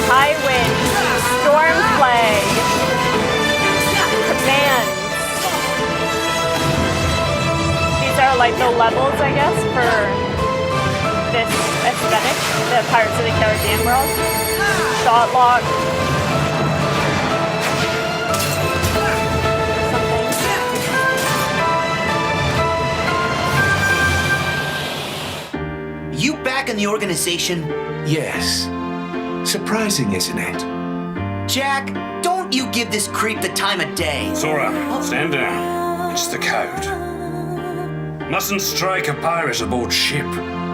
High winds, storm plague, commands. These are like the levels, I guess, for this aesthetic, the Pirates of the Caribbean world. Shot lock. You back in the organization? Yes. Surprising, isn't it? Jack, don't you give this creep the time of day. Sora, stand down. It's the code. Mustn't strike a pirate aboard ship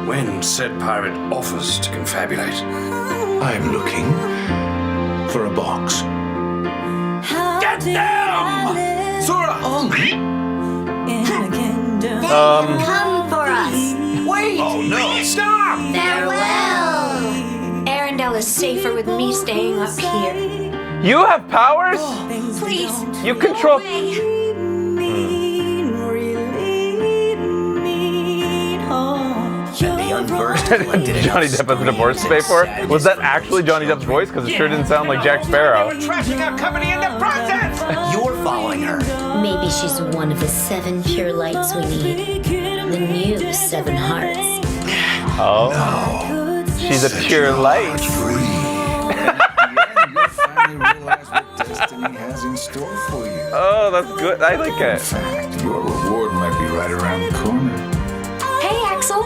when said pirate offers to confabulate. I'm looking for a box. Get down! Sora! Come for us. Wait! Oh no! Stop! Farewell. Arendelle is safer with me staying up here. You have powers? Please. You control. Johnny Depp has a divorce to pay for? Was that actually Johnny Depp's voice? Because it sure didn't sound like Jack Sparrow. Trashing our company in the process! You're following her. Maybe she's one of the 7 pure lights we need. The new 7 hearts. Oh. No. She's a pure light. Destiny has in store for you. Oh, that's good. I like it. In fact, your reward might be right around the corner. Hey, Axel.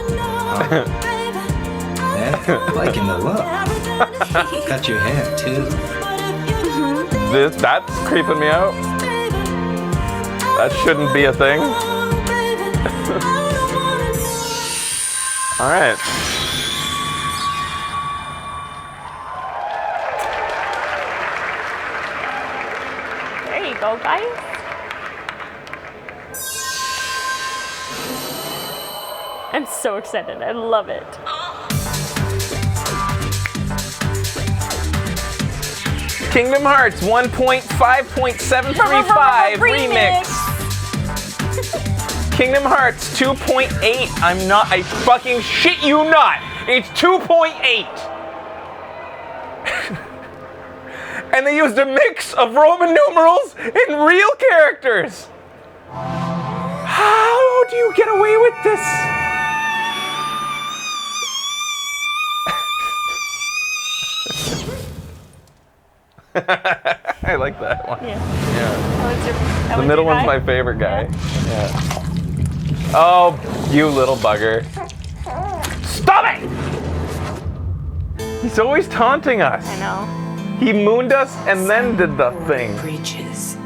Yeah, liking the look. Cut your hair too. That's creeping me out. That shouldn't be a thing. All right. There you go, guys. I'm so excited. I love it. Kingdom Hearts 1.5.735 remix. Kingdom Hearts 2.8. I fucking shit you not. It's 2.8. And they used a mix of Roman numerals and real characters. How do you get away with this? I like that one. Yeah. The middle one's my favorite guy. Yeah. Oh, you little bugger. Stop it! He's always taunting us. I know. He mooned us and then did the thing. Bridges.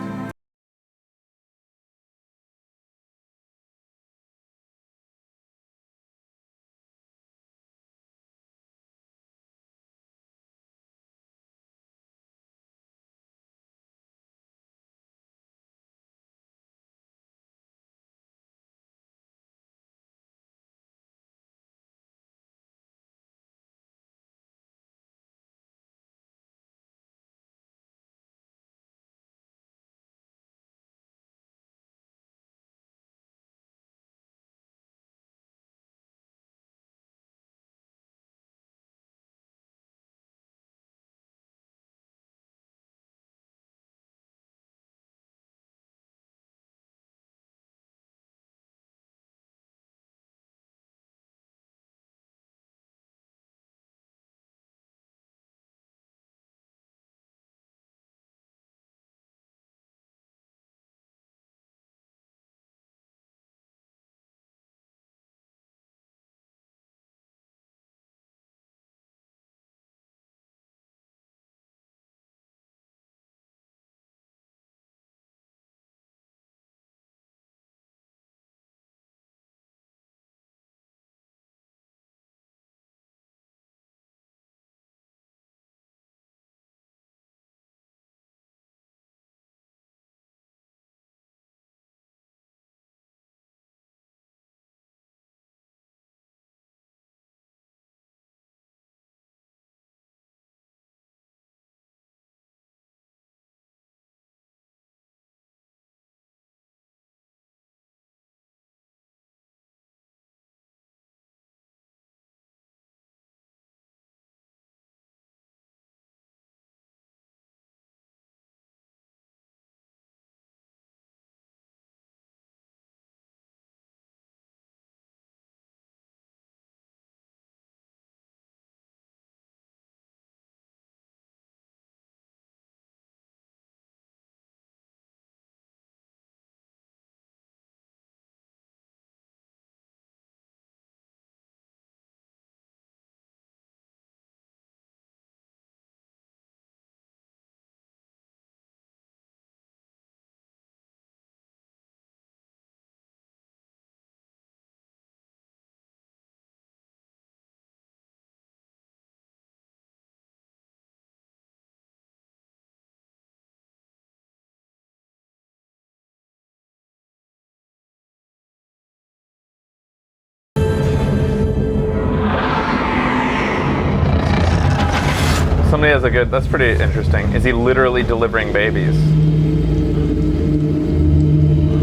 Somebody has a good, that's pretty interesting. Is he literally delivering babies?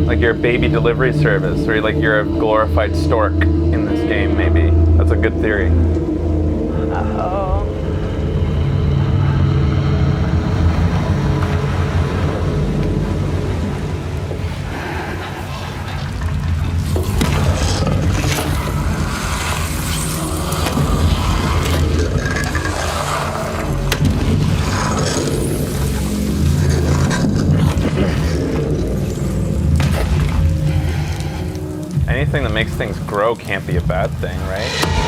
Like you're a baby delivery service, or like you're a glorified stork in this game, maybe. That's a good theory. Uh-oh. Anything that makes things grow can't be a bad thing, right?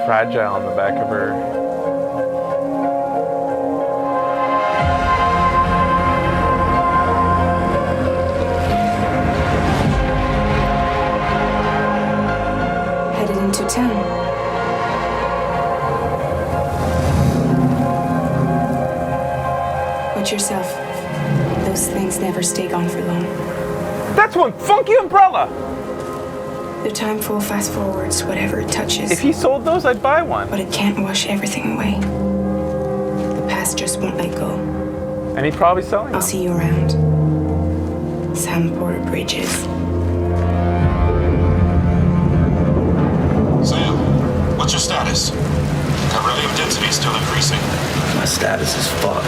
fragile on the back of her. Headed into town. Watch yourself. Those things never stay gone for long. That's one funky umbrella! The time full fast forwards whatever it touches. If he sold those, I'd buy one. But it can't wash everything away. The past just won't let go. And he'd probably sell them. I'll see you around. Sam Porter Bridges. Sam, what's your status? Chiralium density is still increasing. My status is fucked.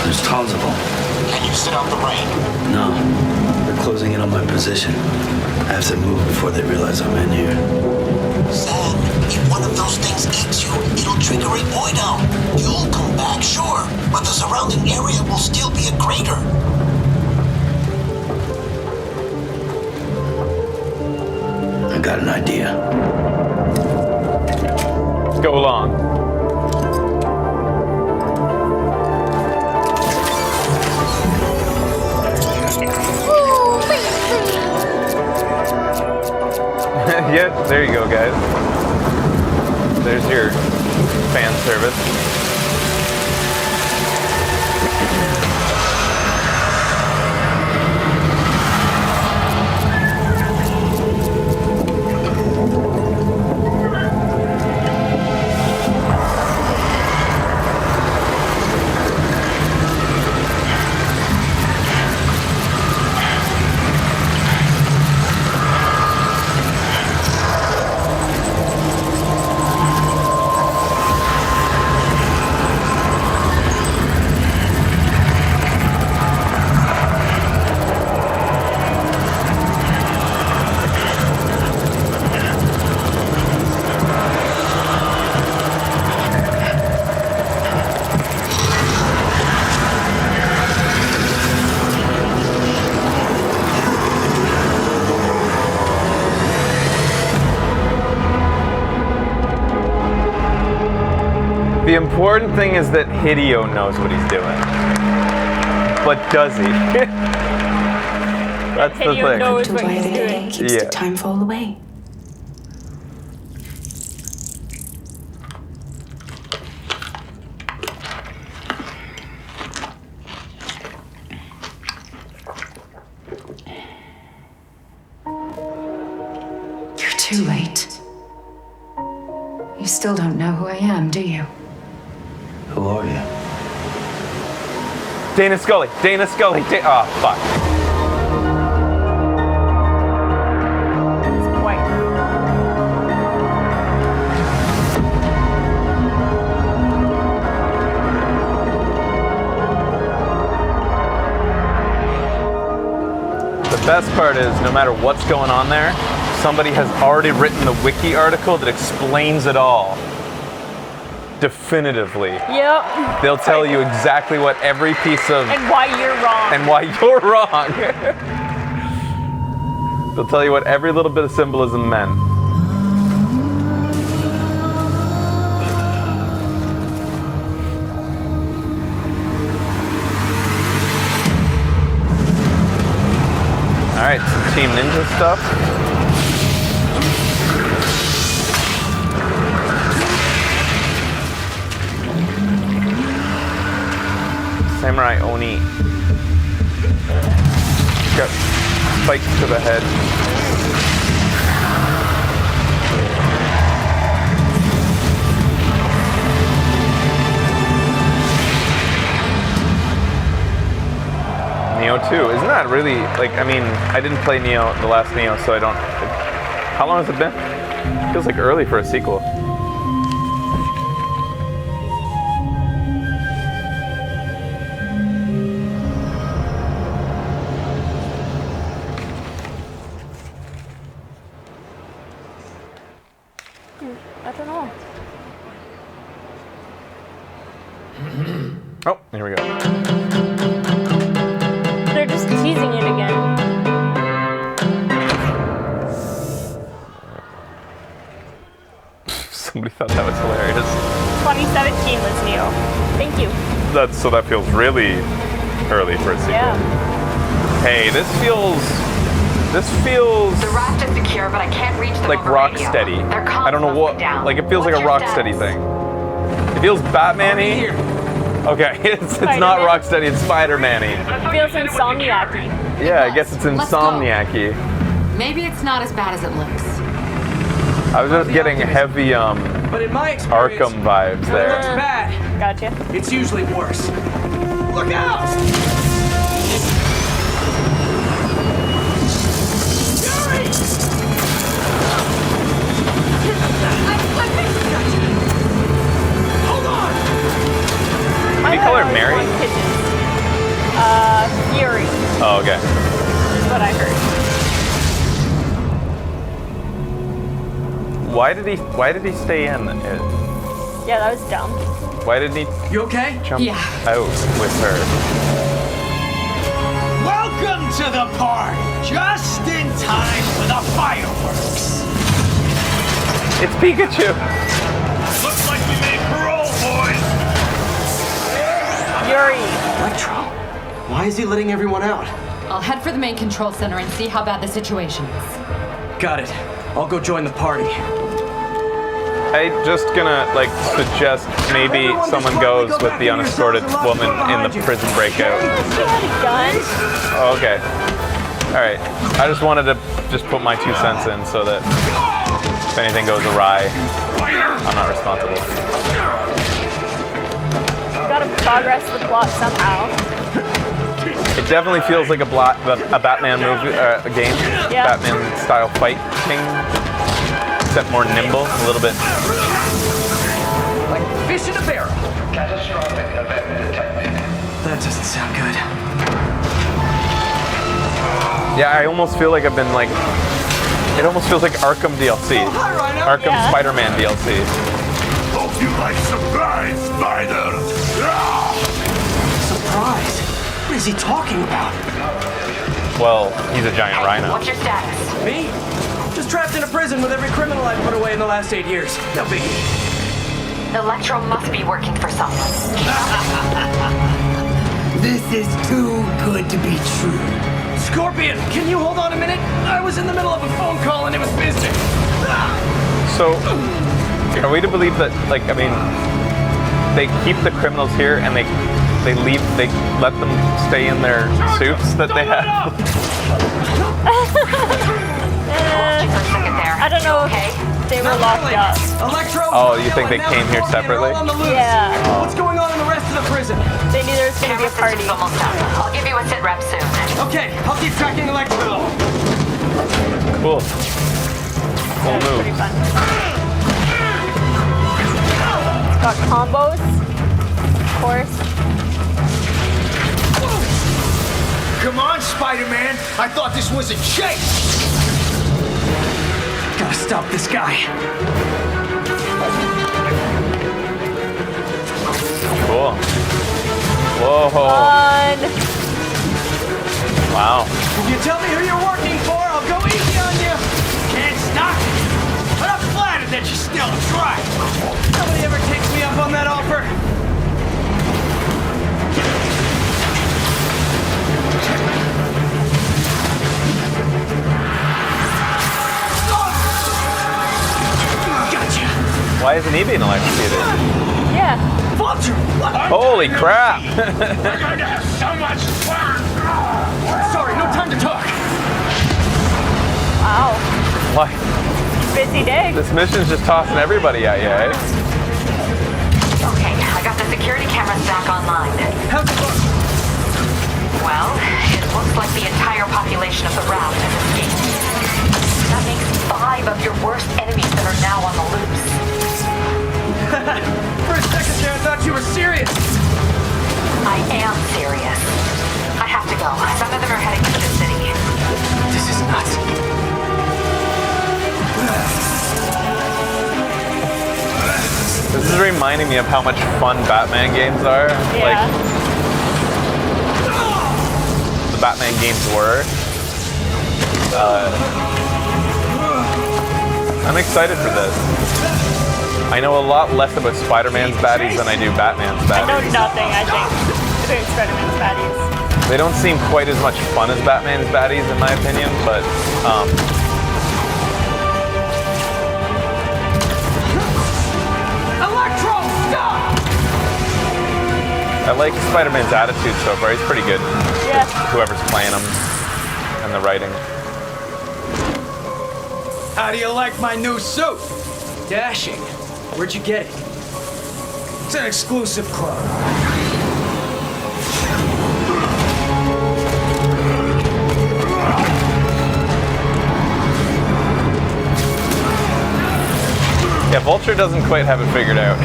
There's tons of them. Can you sit out the rain? No, they're closing in on my position. I have to move before they realize I'm in here. Sam, if one of those things eats you, it'll trigger a void out. You'll come back, sure, but the surrounding area will still be a crater. I got an idea. Go along. Yeah, there you go, guys. There's your fan service. The important thing is that Hideo knows what he's doing. But does he? That's the Hideo thing. knows what he's doing. Keeps Yeah. the time fall away. You're too late. You still don't know who I am, do you? Who are you? Dana Scully. Dana Scully. Oh, fuck. The best part is, no matter what's going on there, somebody has already written the wiki article that explains it all. Definitively. Yep. They'll tell you exactly what every piece of... And why you're wrong. And why you're wrong. They'll tell you what every little bit of symbolism meant. Alright, some Team Ninja stuff. Samurai Oni. Got spikes to the head. Neo 2. Isn't that really, like, I mean, I didn't play Neo, the last Neo, so I don't... How long has it been? It feels like early for a sequel. I don't know. Oh, here we go. They're just teasing it again. Somebody thought that was hilarious. 2017 was new. Thank you. So that feels really early for a sequel. Yeah. Hey, this feels The raft is secure, but I can't reach them like over radio. Rocksteady. Their comms I don't know must what. be down. Like it feels like a Watch your Rocksteady steps. thing. It feels Batman-y. Okay, it's not Spider-Man. Rocksteady. It's Spider-Man-y. It feels insomniac-y. Yeah, I guess it's Let's go. insomniac-y. Maybe it's not as bad as it looks. I was just getting heavy But in my experience, Arkham vibes when it looks there. bad, Gotcha. it's usually worse. Look out! Hold on! What do you call her, Mary? Fury Oh, okay. is what I heard. Why did he stay in? Yeah, that was dumb. Why didn't he You okay? jump out with her? Welcome to the party! Just in time for the fireworks! It's Pikachu. Looks like we made parole, boys. Fury. Electro, why is he letting everyone out? I'll head for the main control center and see how bad the situation is. Got it. I'll go join the party. I'm just gonna suggest maybe someone goes with the unescorted woman in the prison breakout. She had a gun. Oh, okay. All right. I just wanted to just put my 2 cents in so that if anything goes awry, I'm not responsible. Gotta progress the plot somehow. It definitely feels like a Batman movie, a game, Yeah. Batman style fighting, except more nimble, a little bit. Like fish in a barrel. Catastrophic event detected. That doesn't sound good. Yeah, I almost feel like I've been it almost feels like Arkham DLC, Arkham Yeah. Spider-Man DLC. Hope you like surprise, Spider. Surprise? What is he talking about? Well, he's a giant rhino. What's your status? Me? Just trapped in a prison with every criminal I've put away in the last 8 years. No biggie. Electro must be working for someone. This is too good to be true. Scorpion, can you hold on a minute? I was in the middle of a phone call and it was business. So, are we to believe that, they keep the criminals here and they let them stay in their suits that they have? I don't know if they were locked up. Electro. Oh, you think they came here separately? Yeah. What's going on in the rest of the prison? They knew there was gonna be a party. Almost done. I'll give you a sit rep soon. Okay, I'll keep tracking Electro. Cool. Cool That's move. pretty fun. It's got combos, of course. Come on, Spider-Man. I thought this was a chase. Gotta stop this guy. Cool. Whoa. Fun. Wow. If you tell me who you're working for, I'll go easy on you. Can't stop it. But I'm flattered that you still try. Nobody ever takes me up on that offer. Gotcha. Why isn't he being electrocuted? Yeah. Vulture! Holy crap! We're going to have so much fun. Sorry, no time to talk. Wow. Why? Busy day. This mission's just tossing everybody at you, eh? Okay, I got the security cameras back online. How's it look? Well, it looks like the entire population of the raft has escaped. That makes 5 of your worst enemies that are now on the loose. For a second there, I thought you were serious. I am serious. I have to go. Some of them are heading to the city. This is nuts. This is reminding me of how much fun Batman games are. Yeah. The Batman games were. I'm excited for this. I know a lot less about Spider-Man's baddies than I do Batman's I know baddies. nothing, I think, about Spider-Man's baddies. They don't seem quite as much fun as Batman's baddies, in my opinion, but Electro, stop! I like Spider-Man's attitude so far. He's pretty good. Yeah. Whoever's playing him and the writing. How do you like my new suit? Dashing. Where'd you get it? It's an exclusive club. Yeah, Vulture doesn't quite have it figured out.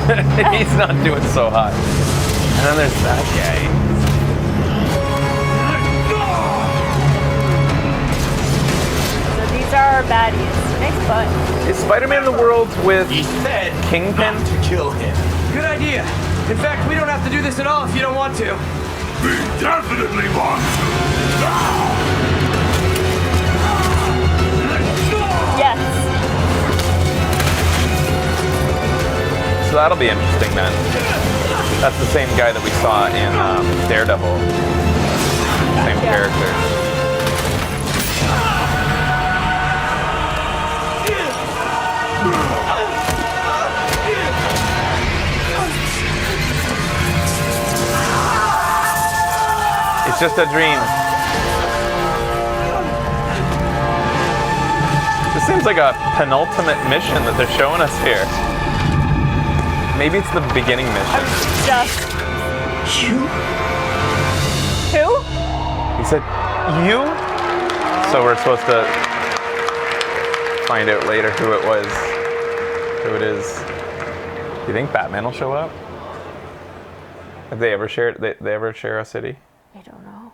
He's not doing so hot. And then there's that guy. So these are our baddies. Nice butt. Is Spider-Man the world with Kingpin? To kill him. Good idea. In fact, we don't have to do this at all if you don't want to. We definitely want Yes. So that'll be interesting then. That's the same guy that we saw in Daredevil. Same character. It's just a dream. This seems like a penultimate mission that they're showing us here. Maybe it's the beginning mission. Just. You? Who? He said, you? So we're supposed to find out later who it was. Who it is. Do you think Batman will show up? Have they ever shared? They ever share a city? I don't know.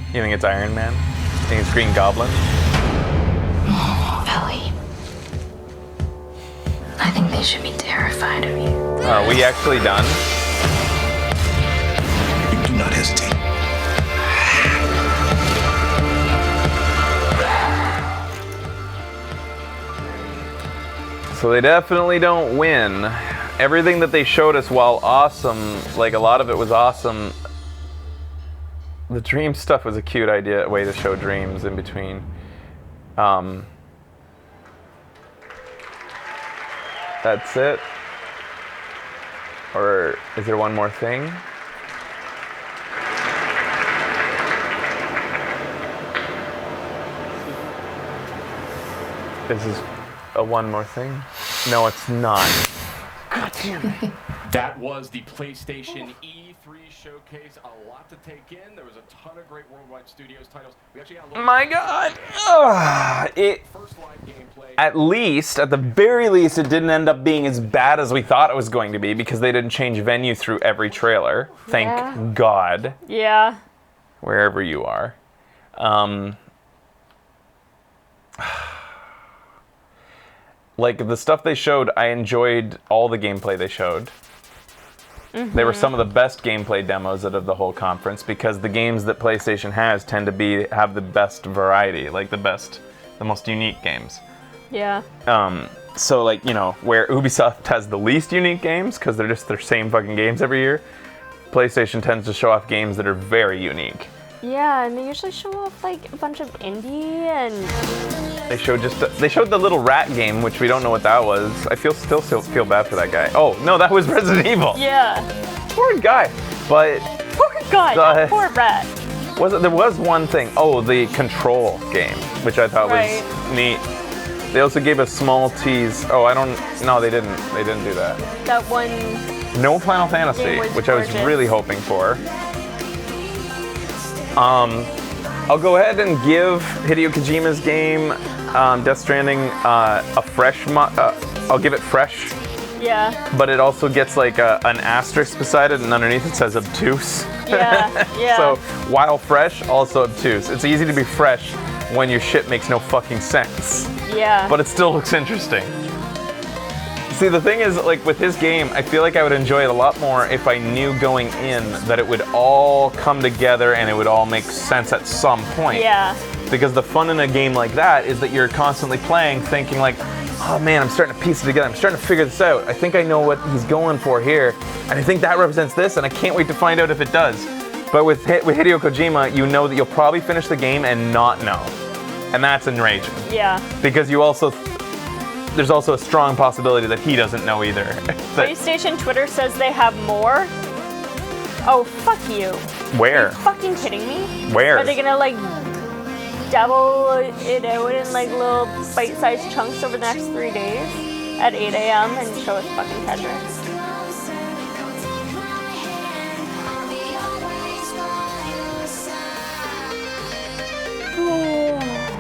You think it's Iron Man? You think it's Green Goblin? Ellie. I think they should be terrified of you. Are we actually done? You do not hesitate. So they definitely don't win. Everything that they showed us, while awesome, like a lot of it was awesome, the dream stuff was a cute idea, way to show dreams in between. That's it? Or is there one more thing? This is a one more thing? No, it's not. God damn it. That was the PlayStation E3 showcase. A lot to take in. There was a ton of great Worldwide Studios titles. We actually got a little My God. At least, at the very least, it didn't end up being as bad as we thought it was going to be because they didn't change venue through every trailer. Thank God. Yeah. Wherever you are. Like the stuff they showed, I enjoyed all the gameplay they showed. They were some of the best gameplay demos out of the whole conference because the games that PlayStation has tend to have the best variety, like the most unique games. Yeah. So like, you know, where Ubisoft has the least unique games because they're just their same fucking games every year, PlayStation tends to show off games that are very unique. Yeah, and they usually show off like a bunch of indie and They showed the little rat game, which we don't know what that was. I still feel bad for that guy. Oh no, that was Resident Evil. Yeah. Poor guy. But poor guy, the- poor rat. there was one thing. Oh, the Control game, which I thought Right. was neat. They also gave a small tease. Oh, no, they didn't. They didn't do that. That one. No Final Fantasy, Game was which I was gorgeous. really hoping for. I'll go ahead and give Hideo Kojima's game, Death Stranding, a fresh. I'll give it fresh, Yeah. but it also gets like an asterisk beside it, and underneath it says obtuse. Yeah. Yeah. So while fresh, also obtuse. It's easy to be fresh when your shit makes no fucking sense. Yeah. But it still looks interesting. See, the thing is, like with his game, I feel like I would enjoy it a lot more if I knew going in that it would all come together and it would all make sense at some point. Yeah. Because the fun in a game like that is that you're constantly playing thinking like, oh man, I'm starting to piece it together. I'm starting to figure this out. I think I know what he's going for here, and I think that represents this, and I can't wait to find out if it does. But with Hideo Kojima, you know that you'll probably finish the game and not know, and that's enraging. Yeah. Because there's also a strong possibility that he doesn't know either. PlayStation Twitter says they have more. Oh, fuck you. Where? Are you fucking kidding me? Where? Are they gonna like double it out in like little bite-sized chunks over the next 3 days at 8 a.m. and show us fucking Tetris?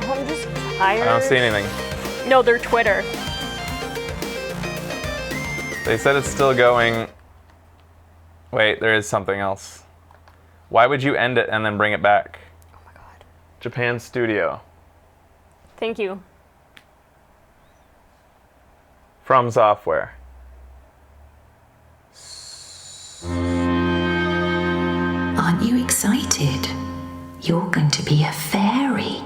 I'm just tired. I don't see anything. No, they're Twitter. They said it's still going. Wait, there is something else. Why would you end it and then bring it back? Oh my god. Japan Studio. Thank you. From Software. Aren't you excited? You're going to be a fairy.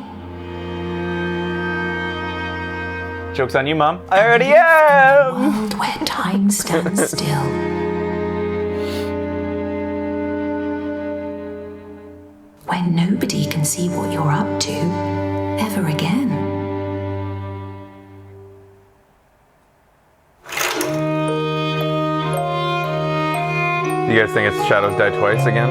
Joke's on you, Mom. I already am! A world where time stands still. Where nobody can see what you're up to ever again. You guys think it's Shadows Die Twice again?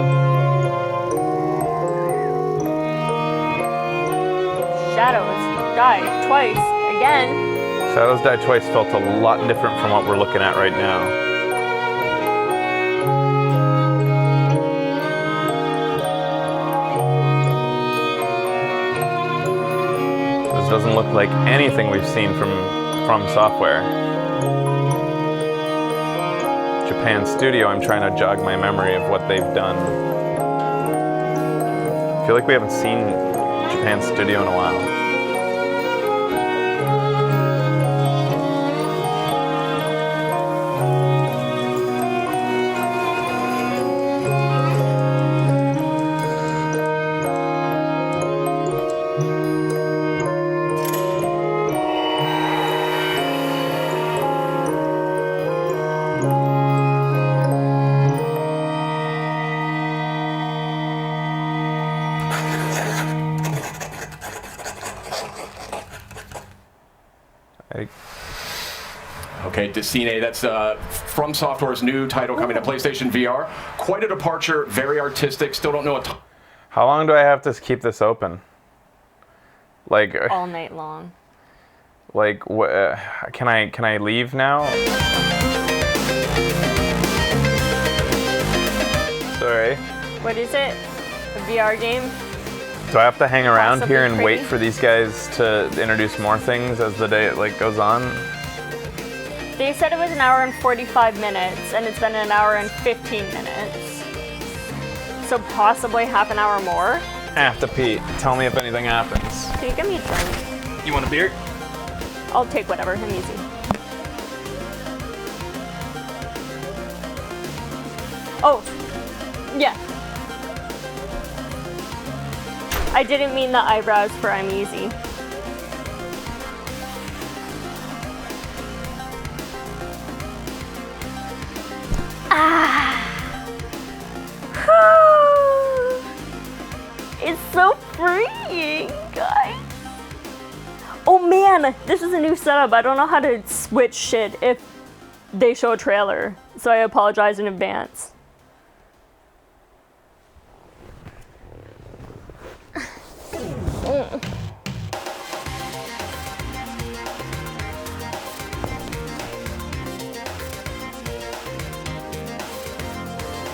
Shadows Die Twice again. Shadows Die Twice felt a lot different from what we're looking at right now. This doesn't look like anything we've seen from Software. Japan Studio, I'm trying to jog my memory of what they've done. I feel like we haven't seen Japan Studio in a while. Okay, Decine, that's From Software's new title coming to PlayStation VR. Quite a departure, very artistic, still don't know what. How long do I have to keep this open? Like all night long. Like can I leave now? Sorry. What is it? A VR game? Do I have to hang around Possibly here and wait pretty? for these guys to introduce more things as the day goes on? They said it was an hour and 45 minutes, and it's been an hour and 15 minutes. So possibly half an hour more. I have to pee. Tell me if anything happens. Can you give me a drink? You want a beer? I'll take whatever. I'm easy. Oh, yeah. I didn't mean the eyebrows for I'm easy. It's so freeing, guys. Oh man, this is a new setup. I don't know how to switch shit if they show a trailer, so I apologize in advance.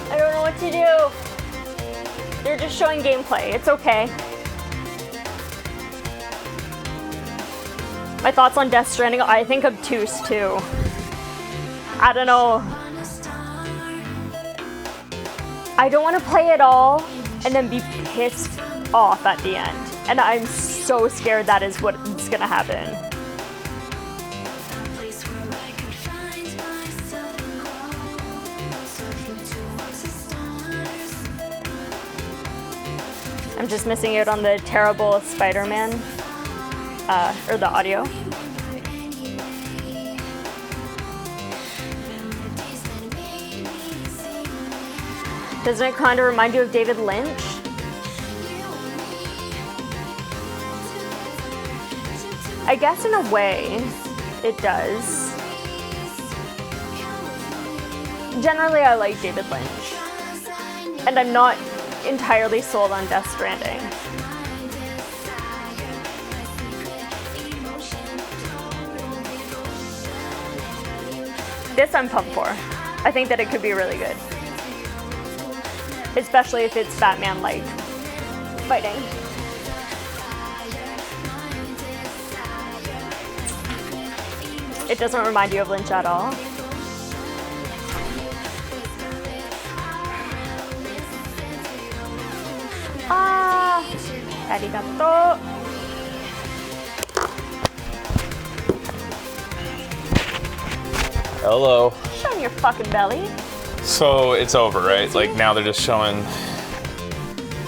I don't know what to do. They're just showing gameplay. It's okay. My thoughts on Death Stranding, I think obtuse too. I don't know. I don't want to play it all and then be pissed off at the end. And I'm so scared that is what's gonna happen. I'm just missing out on the terrible Spider-Man, or the audio. Doesn't it kind of remind you of David Lynch? I guess in a way, it does. Generally, I like David Lynch. And I'm not entirely sold on Death Stranding. This I'm pumped for. I think that it could be really good. Especially if it's Batman-like fighting. It doesn't remind you of Lynch at all. Ah, arigato. Hello. Show me your fucking belly. So it's over, right? Like now they're just showing.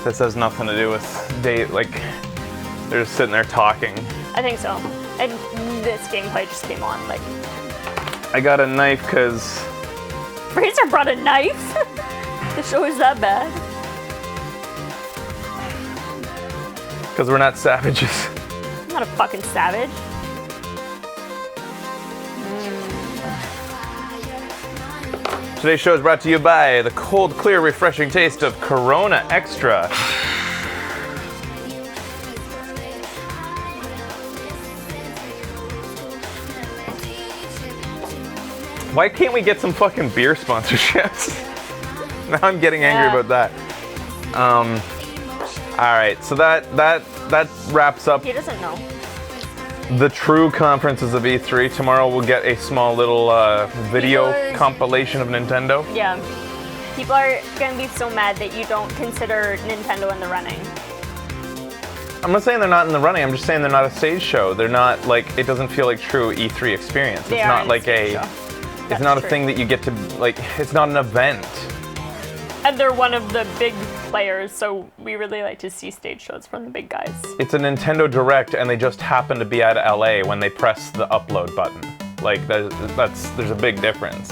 This has nothing to do with date. Like they're just sitting there talking. I think so. And this gameplay just came on. Like, I got a knife because Fraser brought a knife. The show is that bad. Because we're not savages. I'm not a fucking savage. Today's show is brought to you by the cold, clear, refreshing taste of Corona Extra. Why can't we get some fucking beer sponsorships? Now I'm getting angry about that. All right, so that wraps up He doesn't know. the true conferences of E3. Tomorrow we'll get a small little video compilation of Nintendo. Yeah. People are gonna be so mad that you don't consider Nintendo in the running. I'm not saying they're not in the running. I'm just saying they're not a stage show. They're not like, it doesn't feel like true E3 experience. They It's are not in like stage a, show. it's That's not a true. thing that you get to like. It's not an event. And they're one of the big players, so we really like to see stage shows from the big guys. It's a Nintendo Direct, and they just happen to be at LA when they press the upload button. Like there's a big difference.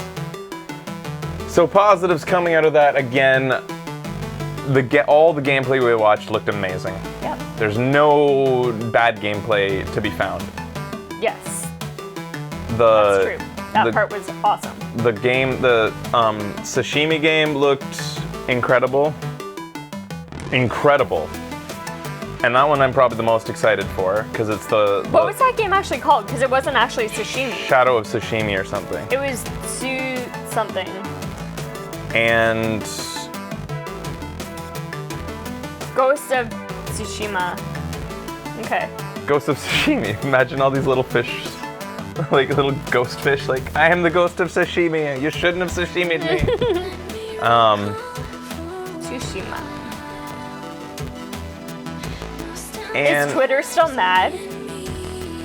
So positives coming out of that again. All the gameplay we watched looked amazing. Yep. There's no bad gameplay to be found. Yes. That's true. That part was awesome. The sashimi game looked incredible. Incredible. And that one I'm probably the most excited for, because it's What was that game actually called? Because it wasn't actually Sashimi. Shadow of Sashimi or something. It was something. And Ghost of Tsushima. Okay. Ghost of Sashimi. Imagine all these little fish, like little ghost fish, like, I am the ghost of sashimi. You shouldn't have sashimi'd me. Tsushima. And Is Twitter still mad?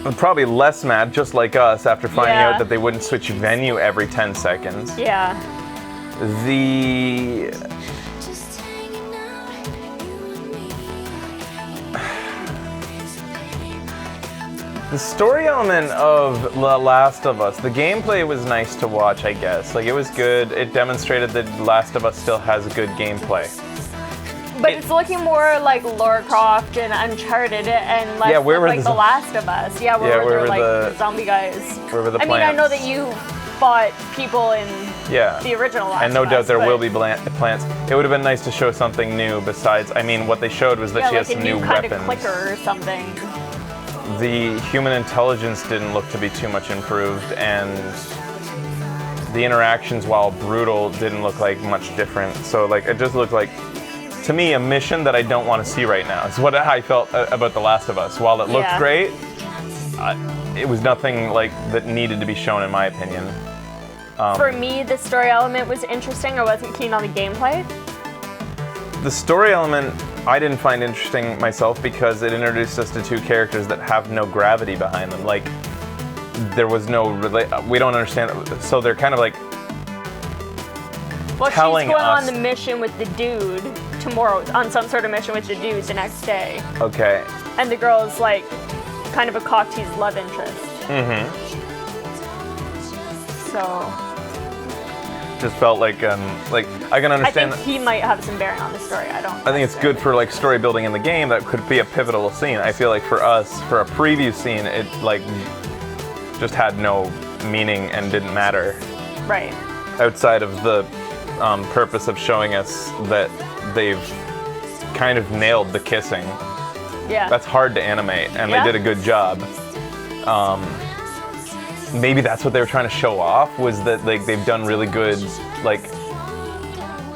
I'm probably less mad, just like us, after finding Yeah. out that they wouldn't switch venue every 10 seconds. Yeah. The story element of The Last of Us, the gameplay was nice to watch, I guess. Like, it was good. It demonstrated that Last of Us still has good gameplay. But it's looking more like Lara Croft and Uncharted and less where were like the The zo- Last of Us. Yeah, where where were were like the- the zombie guys. where were the I mean, I know plants? that you fought people in Yeah. the original Last And no of doubt Us, there but- will be plants. It would have been nice to show something new besides, I mean, what they showed was that yeah, she has like a some new new kind weapons. of clicker or something. The human intelligence didn't look to be too much improved, and the interactions, while brutal, didn't look like much different. So, like, it just looked like, to me, a mission that I don't want to see right now. It's what I felt about The Last of Us. While it looked Yeah. great, it was nothing like that needed to be shown, in my opinion. For me, the story element was interesting. I wasn't keen on the gameplay. The story element I didn't find interesting myself because it introduced us to two characters that have no gravity behind them. Like, there was no we don't understand. So they're kind of like Well, telling she's going us. on the mission with the dude tomorrow, on some sort of mission with the dude the next day. Okay. And the girl's like kind of a cock tease love interest. Mm-hmm. So just felt like I can I understand. think he might have some bearing on the story. I don't. I think it's good for like story building in the game. That could be a pivotal scene. I feel like for us, for a preview scene, it like just had no meaning and didn't matter. Right. Outside of the purpose of showing us that they've kind of nailed the kissing. Yeah. That's hard to animate, and Yeah. they did a good job. Maybe that's what they were trying to show off, was that like they've done really good, like.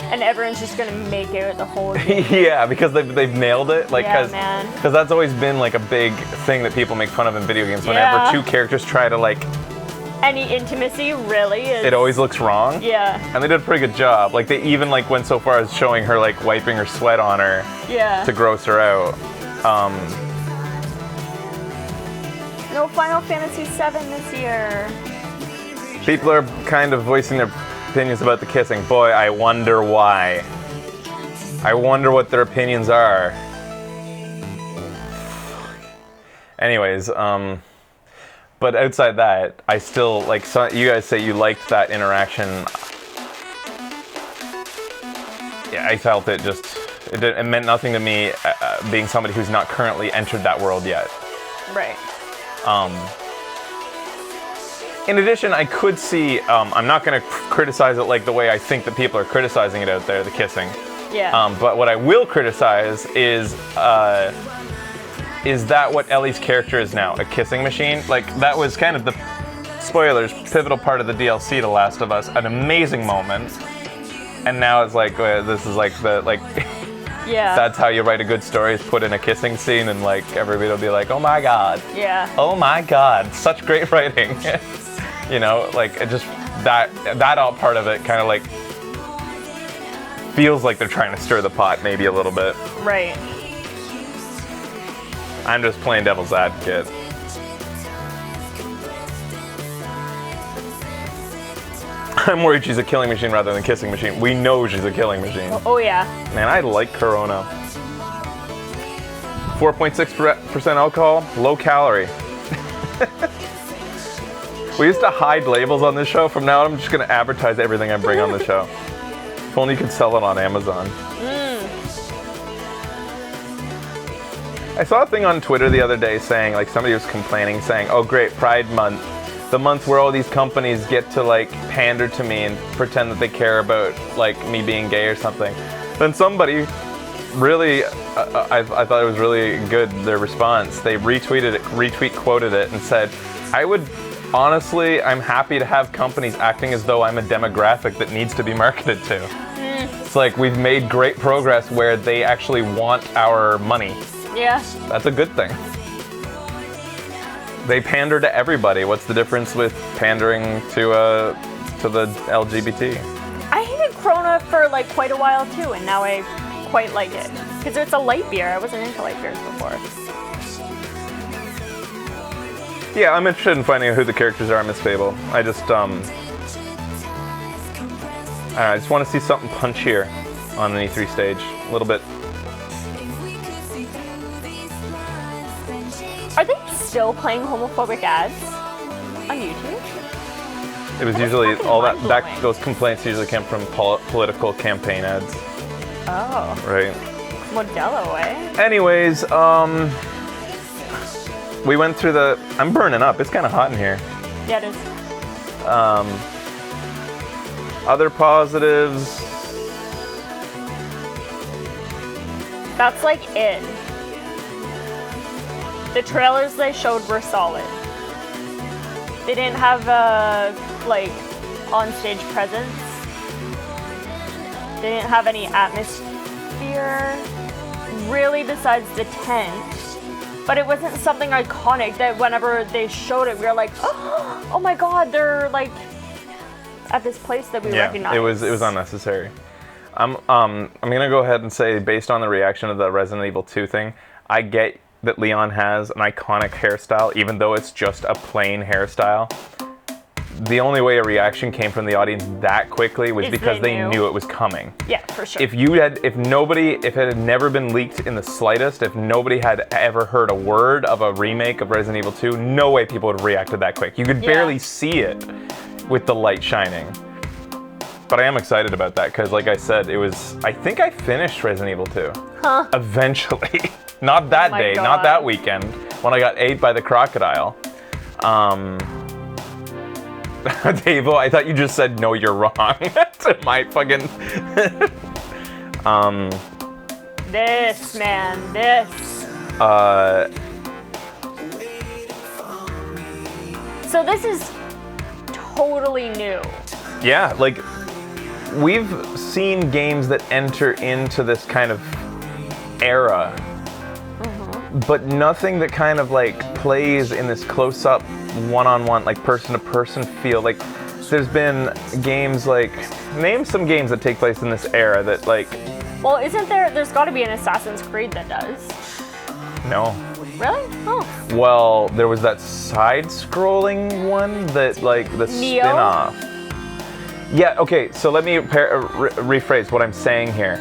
And everyone's just gonna make it the whole game. Yeah, because they've nailed it. Like, Yeah, man. because that's always been like a big thing that people make fun of in video games. Whenever Yeah. two characters try to like, Any intimacy really is. it always looks wrong. Yeah. And they did a pretty good job. Like they even like went so far as showing her like wiping her sweat on her. Yeah. To gross her out. No Final Fantasy VII this year. People are kind of voicing their opinions about the kissing. Boy, I wonder why. I wonder what their opinions are. Anyways, but outside that, I still like. So, you guys say you liked that interaction. Yeah, I felt it just. It meant nothing to me, being somebody who's not currently entered that world yet. Right. In addition, I could see, I'm not going to criticize it like the way I think that people are criticizing it out there, the kissing. Yeah. But what I will criticize is that what Ellie's character is now, a kissing machine? Like, that was kind of the, spoilers, pivotal part of the DLC to Last of Us, an amazing moment. And now it's like, this is like the, like... Yeah. That's how you write a good story, is put in a kissing scene and like everybody will be like, oh my god. Yeah. Oh my god, such great writing. You know, like it just, that all part of it kind of like feels like they're trying to stir the pot maybe a little bit. Right. I'm just playing devil's advocate. I'm worried she's a killing machine rather than a kissing machine. We know she's a killing machine. Oh yeah. Man, I like Corona. 4.6% alcohol, low calorie. We used to hide labels on this show. From now on, I'm just going to advertise everything I bring on the show. If only you could sell it on Amazon. I saw a thing on Twitter the other day saying, like, somebody was complaining, saying, oh great, Pride Month. The month where all these companies get to like pander to me and pretend that they care about like me being gay or something. Then somebody really, I thought it was really good, their response. They retweet quoted it and said, I'm happy to have companies acting as though I'm a demographic that needs to be marketed to. It's like we've made great progress where they actually want our money. Yeah. That's a good thing. They pander to everybody. What's the difference with pandering to the LGBT? I hated Corona for like quite a while too, and now I quite like it because it's a light beer. I wasn't into light beers before. Yeah, I'm interested in finding out who the characters are in Miss Fable. I just I just want to see something punchier on an E3 stage, a little bit. Are they still playing homophobic ads on YouTube? It was usually all that those complaints usually came from political campaign ads. Oh. Right. Modelo, eh? Anyways, we went through the. I'm burning up. It's kind of hot in here. Yeah, it is. Other positives. That's like it. The trailers they showed were solid. They didn't have a like on-stage presence. They didn't have any atmosphere, really, besides the tent. But it wasn't something iconic that whenever they showed it, we were like, oh my god, they're like at this place that we recognize. It was unnecessary. I'm gonna go ahead and say, based on the reaction of the Resident Evil 2 thing, I get that Leon has an iconic hairstyle, even though it's just a plain hairstyle. The only way a reaction came from the audience that quickly was because they knew it was coming. Yeah, for sure. If it had never been leaked in the slightest, if nobody had ever heard a word of a remake of Resident Evil 2, no way people would have reacted that quick. You could barely see it with the light shining. But I am excited about that because, like I said, I think I finished Resident Evil 2. Huh. Eventually. Not that day, God. not that weekend, when I got ate by the crocodile. Davo, I thought you just said, no, you're wrong. To my fucking... This, man, this. So this is totally new. Yeah, like, we've seen games that enter into this kind of era, but nothing that kind of like plays in this close-up, one-on-one, like person-to-person feel. Like, there's been games like, name some games that take place in this era that like... Well, there's got to be an Assassin's Creed that does. No. Really? Oh. Well, there was that side-scrolling one that, like, the Neo? spin-off. Yeah, okay, so let me rephrase what I'm saying here.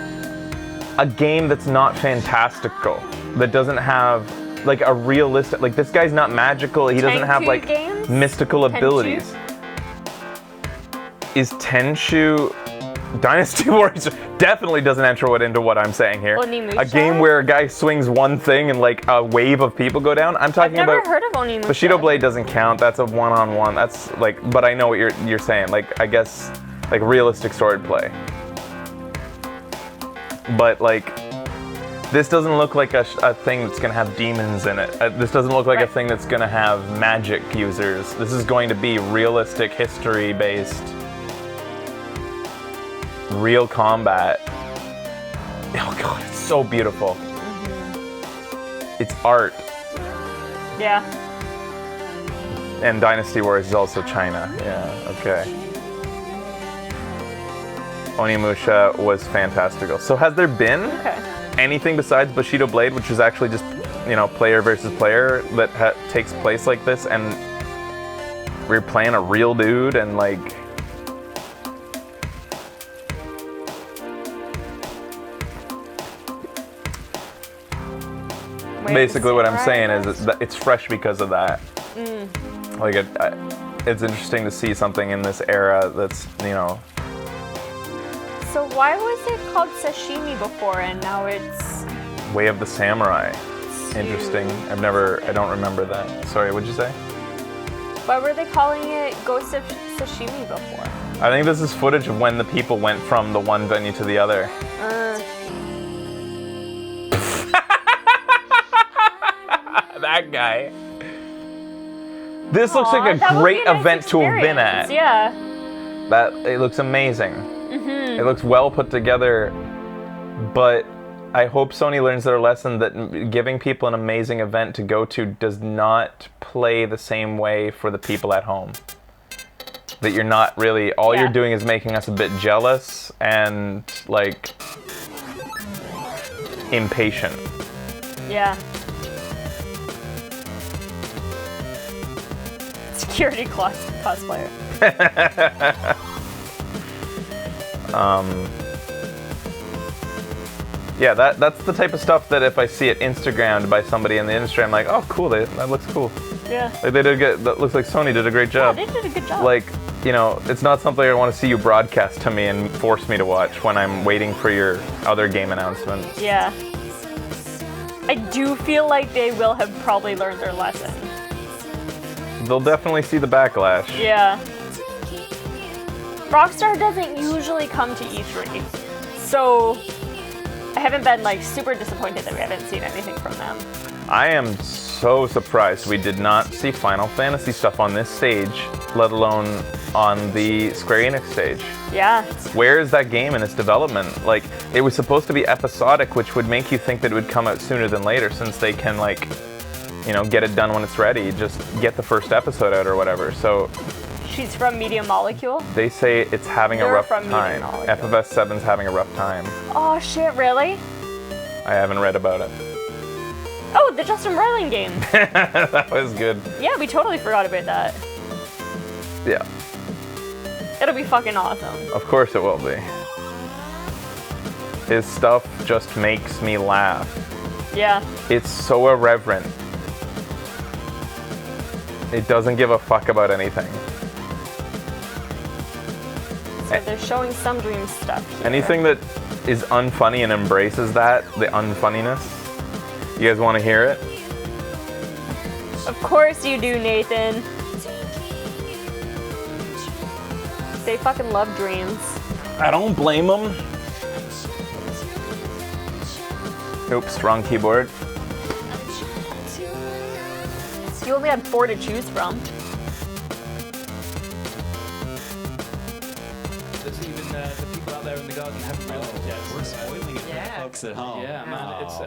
A game that's not fantastical, that doesn't have, like, a realistic... Like, this guy's not magical, he doesn't have, like, mystical abilities. Is Tenchu... Dynasty Warriors definitely doesn't enter into what I'm saying here. Onimusha? A game where a guy swings one thing and like a wave of people go down. I'm talking about. I've never heard of Onimusha. Bushido Blade doesn't count. That's a one-on-one. That's like, but I know what you're saying. Like, I guess like realistic sword play. But like, this doesn't look like a thing that's gonna have demons in it. This doesn't look like a thing that's gonna have magic users. This is going to be realistic, history-based. Real combat. Oh god, it's so beautiful. It's art. Yeah. And Dynasty Warriors is also China. Yeah, okay. Onimusha was fantastical. So has there been anything besides Bushido Blade, which is actually just, you know, player versus player that takes place like this, and we're playing a real dude and like... Basically, what I'm saying is that it's fresh because of that. Like, it's interesting to see something in this era that's, you know. So why was it called sashimi before and now it's... Way of the Samurai. Interesting. I don't remember that. Sorry, what'd you say? Why were they calling it Ghost of Sashimi before? I think this is footage of when the people went from the one venue to the other. That guy. This looks like a great event to have been at. Yeah. It looks amazing. It looks well put together, but I hope Sony learns their lesson that giving people an amazing event to go to does not play the same way for the people at home. That you're not really, all you're doing is making us a bit jealous and like impatient. Yeah. Security cosplayer. Yeah, that's the type of stuff that if I see it Instagrammed by somebody in the industry, I'm like, oh, cool, that looks cool. Yeah. Like they did good. That looks like Sony did a great job. Yeah, they did a good job. Like, you know, it's not something I want to see you broadcast to me and force me to watch when I'm waiting for your other game announcements. Yeah. I do feel like they will have probably learned their lesson. They'll definitely see the backlash. Yeah. Rockstar doesn't usually come to E3, so I haven't been like super disappointed that we haven't seen anything from them. I am so surprised we did not see Final Fantasy stuff on this stage, let alone on the Square Enix stage. Yeah. Where is that game in its development? Like, it was supposed to be episodic, which would make you think that it would come out sooner than later, since they can, like, you know, get it done when it's ready. Just get the first episode out or whatever. So She's from Media Molecule? they say it's having a They're rough from Media time. Molecule. FFS 7's having a rough time. Oh shit, really? I haven't read about it. Oh, the Justin Roiland game. That was good. Yeah, we totally forgot about that. Yeah, It'll be fucking awesome. of course it will be. His stuff just makes me laugh. Yeah. It's so irreverent. It doesn't give a fuck about anything. So they're showing some dream stuff here. Anything that is unfunny and embraces that, the unfunniness. You guys want to hear it? Of course you do, Nathan. They fucking love dreams. I don't blame them. Oops, wrong keyboard. You only had 4 to choose from. There's even the people out there in the garden haven't realized yet. We're spoiling it for the folks at home. Yeah, man, it's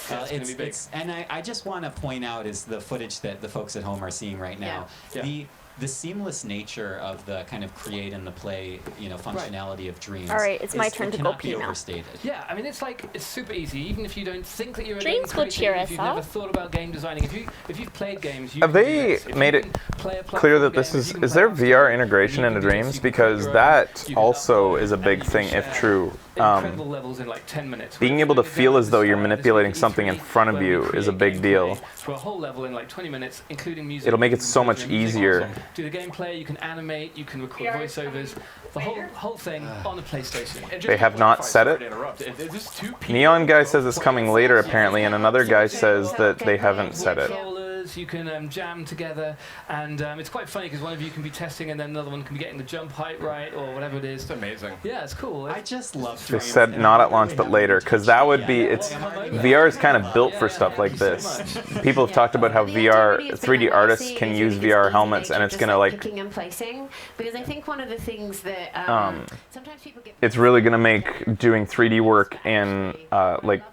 gonna be big. And I just want to point out is the footage that the folks at home are seeing right now. Yeah. The seamless nature of the kind of create and the play, functionality of dreams. All right, it's my turn to go pee now. Overstated. Yeah, I mean, it's super easy. Even if you don't think that you're a Dreams game will creator, cheer if us you've never up. thought about game designing, if you've played games, you Have can do they this. If made you it can play a clear that platform this game, is you can is play there a VR integration into dreams? Because that also is a big thing if true. incredible levels in like 10 minutes. Being able to feel as though you're manipulating something in front of you is a big deal. For a whole level in like 20 minutes, including music. It'll make it so much easier. Do the gameplay, you can animate, you can record voiceovers, the whole thing on a PlayStation. And just They have not said it. Neon guy says it's coming later apparently, and another guy says that they haven't said it. You can jam together, and it's quite funny because one of you can be testing and then another one can be getting the jump height right or whatever it is. It's amazing. Yeah, it's cool. I just love They said not at launch but later, because that would be, VR is kind of built for stuff like this. People have talked about how 3D artists can use VR helmets, and it's gonna like, picking and placing, because I think one of the things that sometimes people get it's really gonna make doing 3D work in like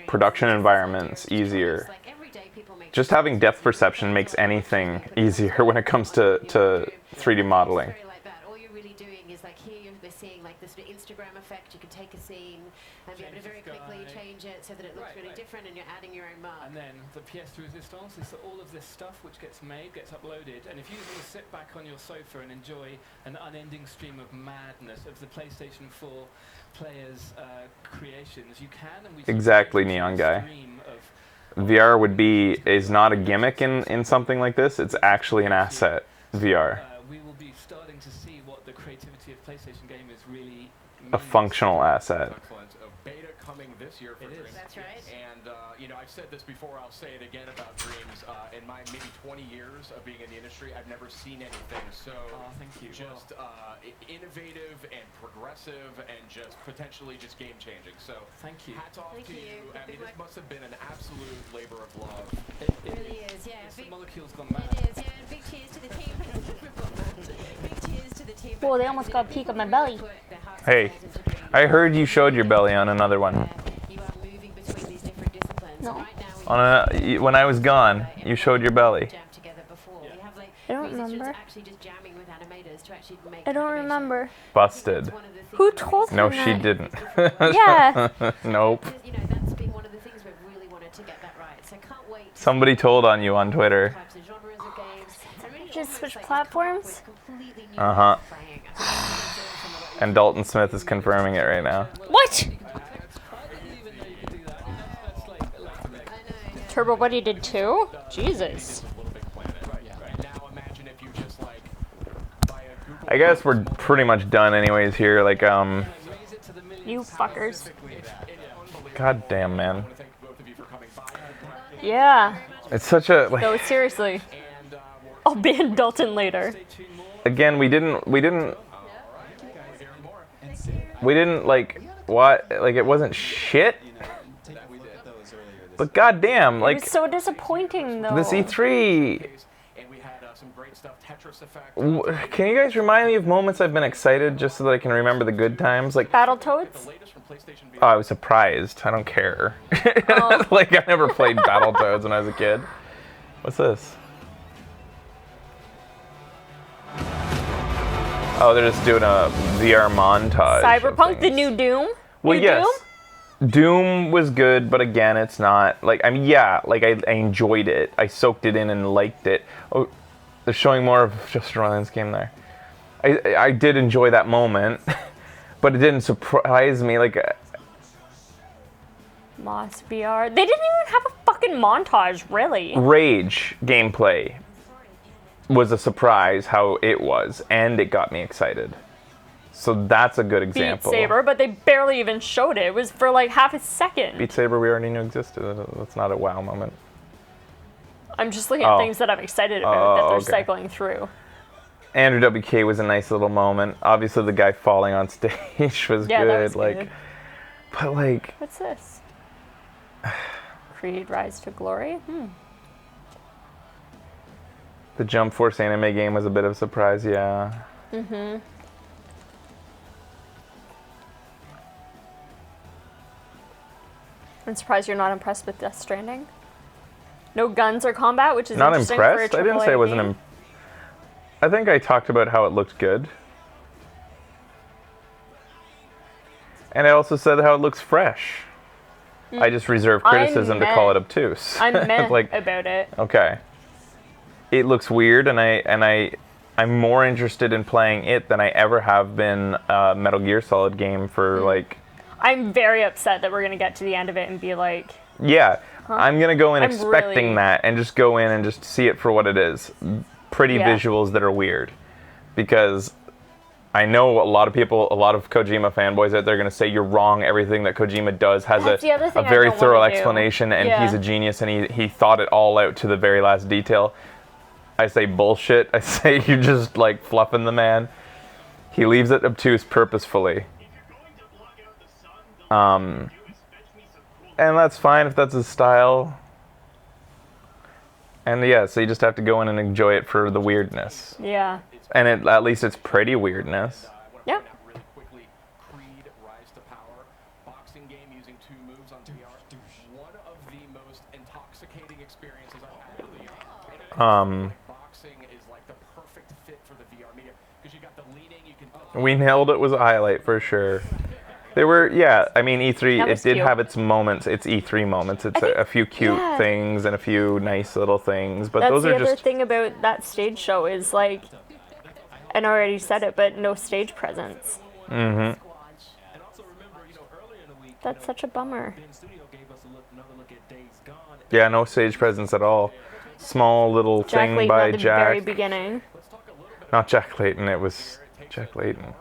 production environments easier. Just having depth perception makes anything easier when it comes to 3D modeling. all you're really doing is like here you're seeing like this Instagram effect. You can take a scene and be able to very quickly change it so that it looks really different, and you're adding your own mark. And then the pièce de résistance is that all of this stuff which gets made gets uploaded, and if you want to sit back on your sofa and enjoy an unending stream of madness of the PlayStation 4 players' creations, you can. And we Exactly, Neon guy. VR is not a gimmick in something like this. It's actually an asset. VR. We will be starting to see what the creativity of PlayStation gamers really A functional asset. Excellent. A beta coming this year for Dreams. That's right. And I've said this before. I'll say it again about Dreams. In my maybe 20 years of being in the industry, I've never seen anything so just innovative and progressive and just potentially just game changing. So thank you. Hats off to you. I mean, this must have been an absolute labor of love. It really is. Yeah. The molecule's gone mad. It is. Yeah. Big cheers to the team. Big cheers to the team. Whoa, they almost got a peek of my belly. Hey, I heard you showed your belly on another one. No. When I was gone, you showed your belly. I don't remember. I don't remember. Busted. Who told No, her she that? didn't. Yeah. Nope. Somebody told on you on Twitter. Just switch platforms? Uh-huh. And Dalton Smith is confirming it right now. What? Turbo Buddy did too? Jesus. I guess we're pretty much done anyways here. Like, You fuckers. God damn, man. Yeah. It's such a, like, No, seriously. I'll ban Dalton later. again, we didn't like, what, like, it wasn't shit. But goddamn, like, It was so disappointing though. this E3. Can you guys remind me of moments I've been excited just so that I can remember the good times? Like Battletoads? Oh, I was surprised. I don't care. Like, I never played Battletoads when I was a kid. What's this? Oh, they're just doing a VR montage. Cyberpunk, the new Doom? Well, New yes. Doom? Doom was good, but again, it's not, like, I mean, yeah, like, I enjoyed it. I soaked it in and liked it. Oh, they're showing more of just Roland's game there. I did enjoy that moment, but it didn't surprise me, like... Moss VR. They didn't even have a fucking montage, really. Rage gameplay was a surprise how it was, and it got me excited. So that's a good Beat example. Saber, but they barely even showed it. It was for like half a second. Beat Saber we already knew existed. That's not a wow moment. I'm just looking at things that I'm excited about that they're cycling through. Andrew WK was a nice little moment. Obviously, the guy falling on stage was Yeah, good. that was like, good. but like, What's this? Creed Rise to Glory? the Jump Force anime game was a bit of a surprise. Yeah. Mm-hmm. I'm surprised you're not impressed with Death Stranding. No guns or combat, which is Not interesting impressed. for a I didn't say I AAA wasn't. game. I think I talked about how it looked good, and I also said how it looks fresh. I just reserve criticism to call it obtuse. I'm meh like, about it. okay. It looks weird, and I'm more interested in playing it than I ever have been a Metal Gear Solid game for like. I'm very upset that we're gonna get to the end of it and be like, Yeah, I'm gonna go in I'm expecting really- that and just go in and just see it for what it is. Pretty Yeah. visuals that are weird, because I know a lot of people, a lot of Kojima fanboys out there are gonna say you're wrong. Everything that Kojima does has That's the other a thing I very don't thorough wanna do. explanation, and Yeah. he's a genius, and he thought it all out to the very last detail. I say bullshit. I say you're just like fluffing the man. He leaves it obtuse purposefully. And that's fine if that's his style. And yeah, so you just have to go in and enjoy it for the weirdness. yeah. And at least it's pretty weirdness. Yep. Really quickly, Creed Rise to Power, boxing game using 2 moves on VR. One of the most intoxicating experiences I've had in VR. Boxing is like the perfect fit for the VR media because you got the leaning, you can. We nailed it was a highlight for sure. There were, yeah, I mean, E3, That it was did cute. have its moments. It's E3 moments. It's a few cute yeah. things and a few nice little things, but That's those the are other just. thing about that stage show is like, and I already said it, but no stage presence. Mm-hmm. That's such a bummer. Yeah, no stage presence at all. Small little Jack thing Layton by at the Jack. very beginning. Not Jack Layton, it was Jack Layton.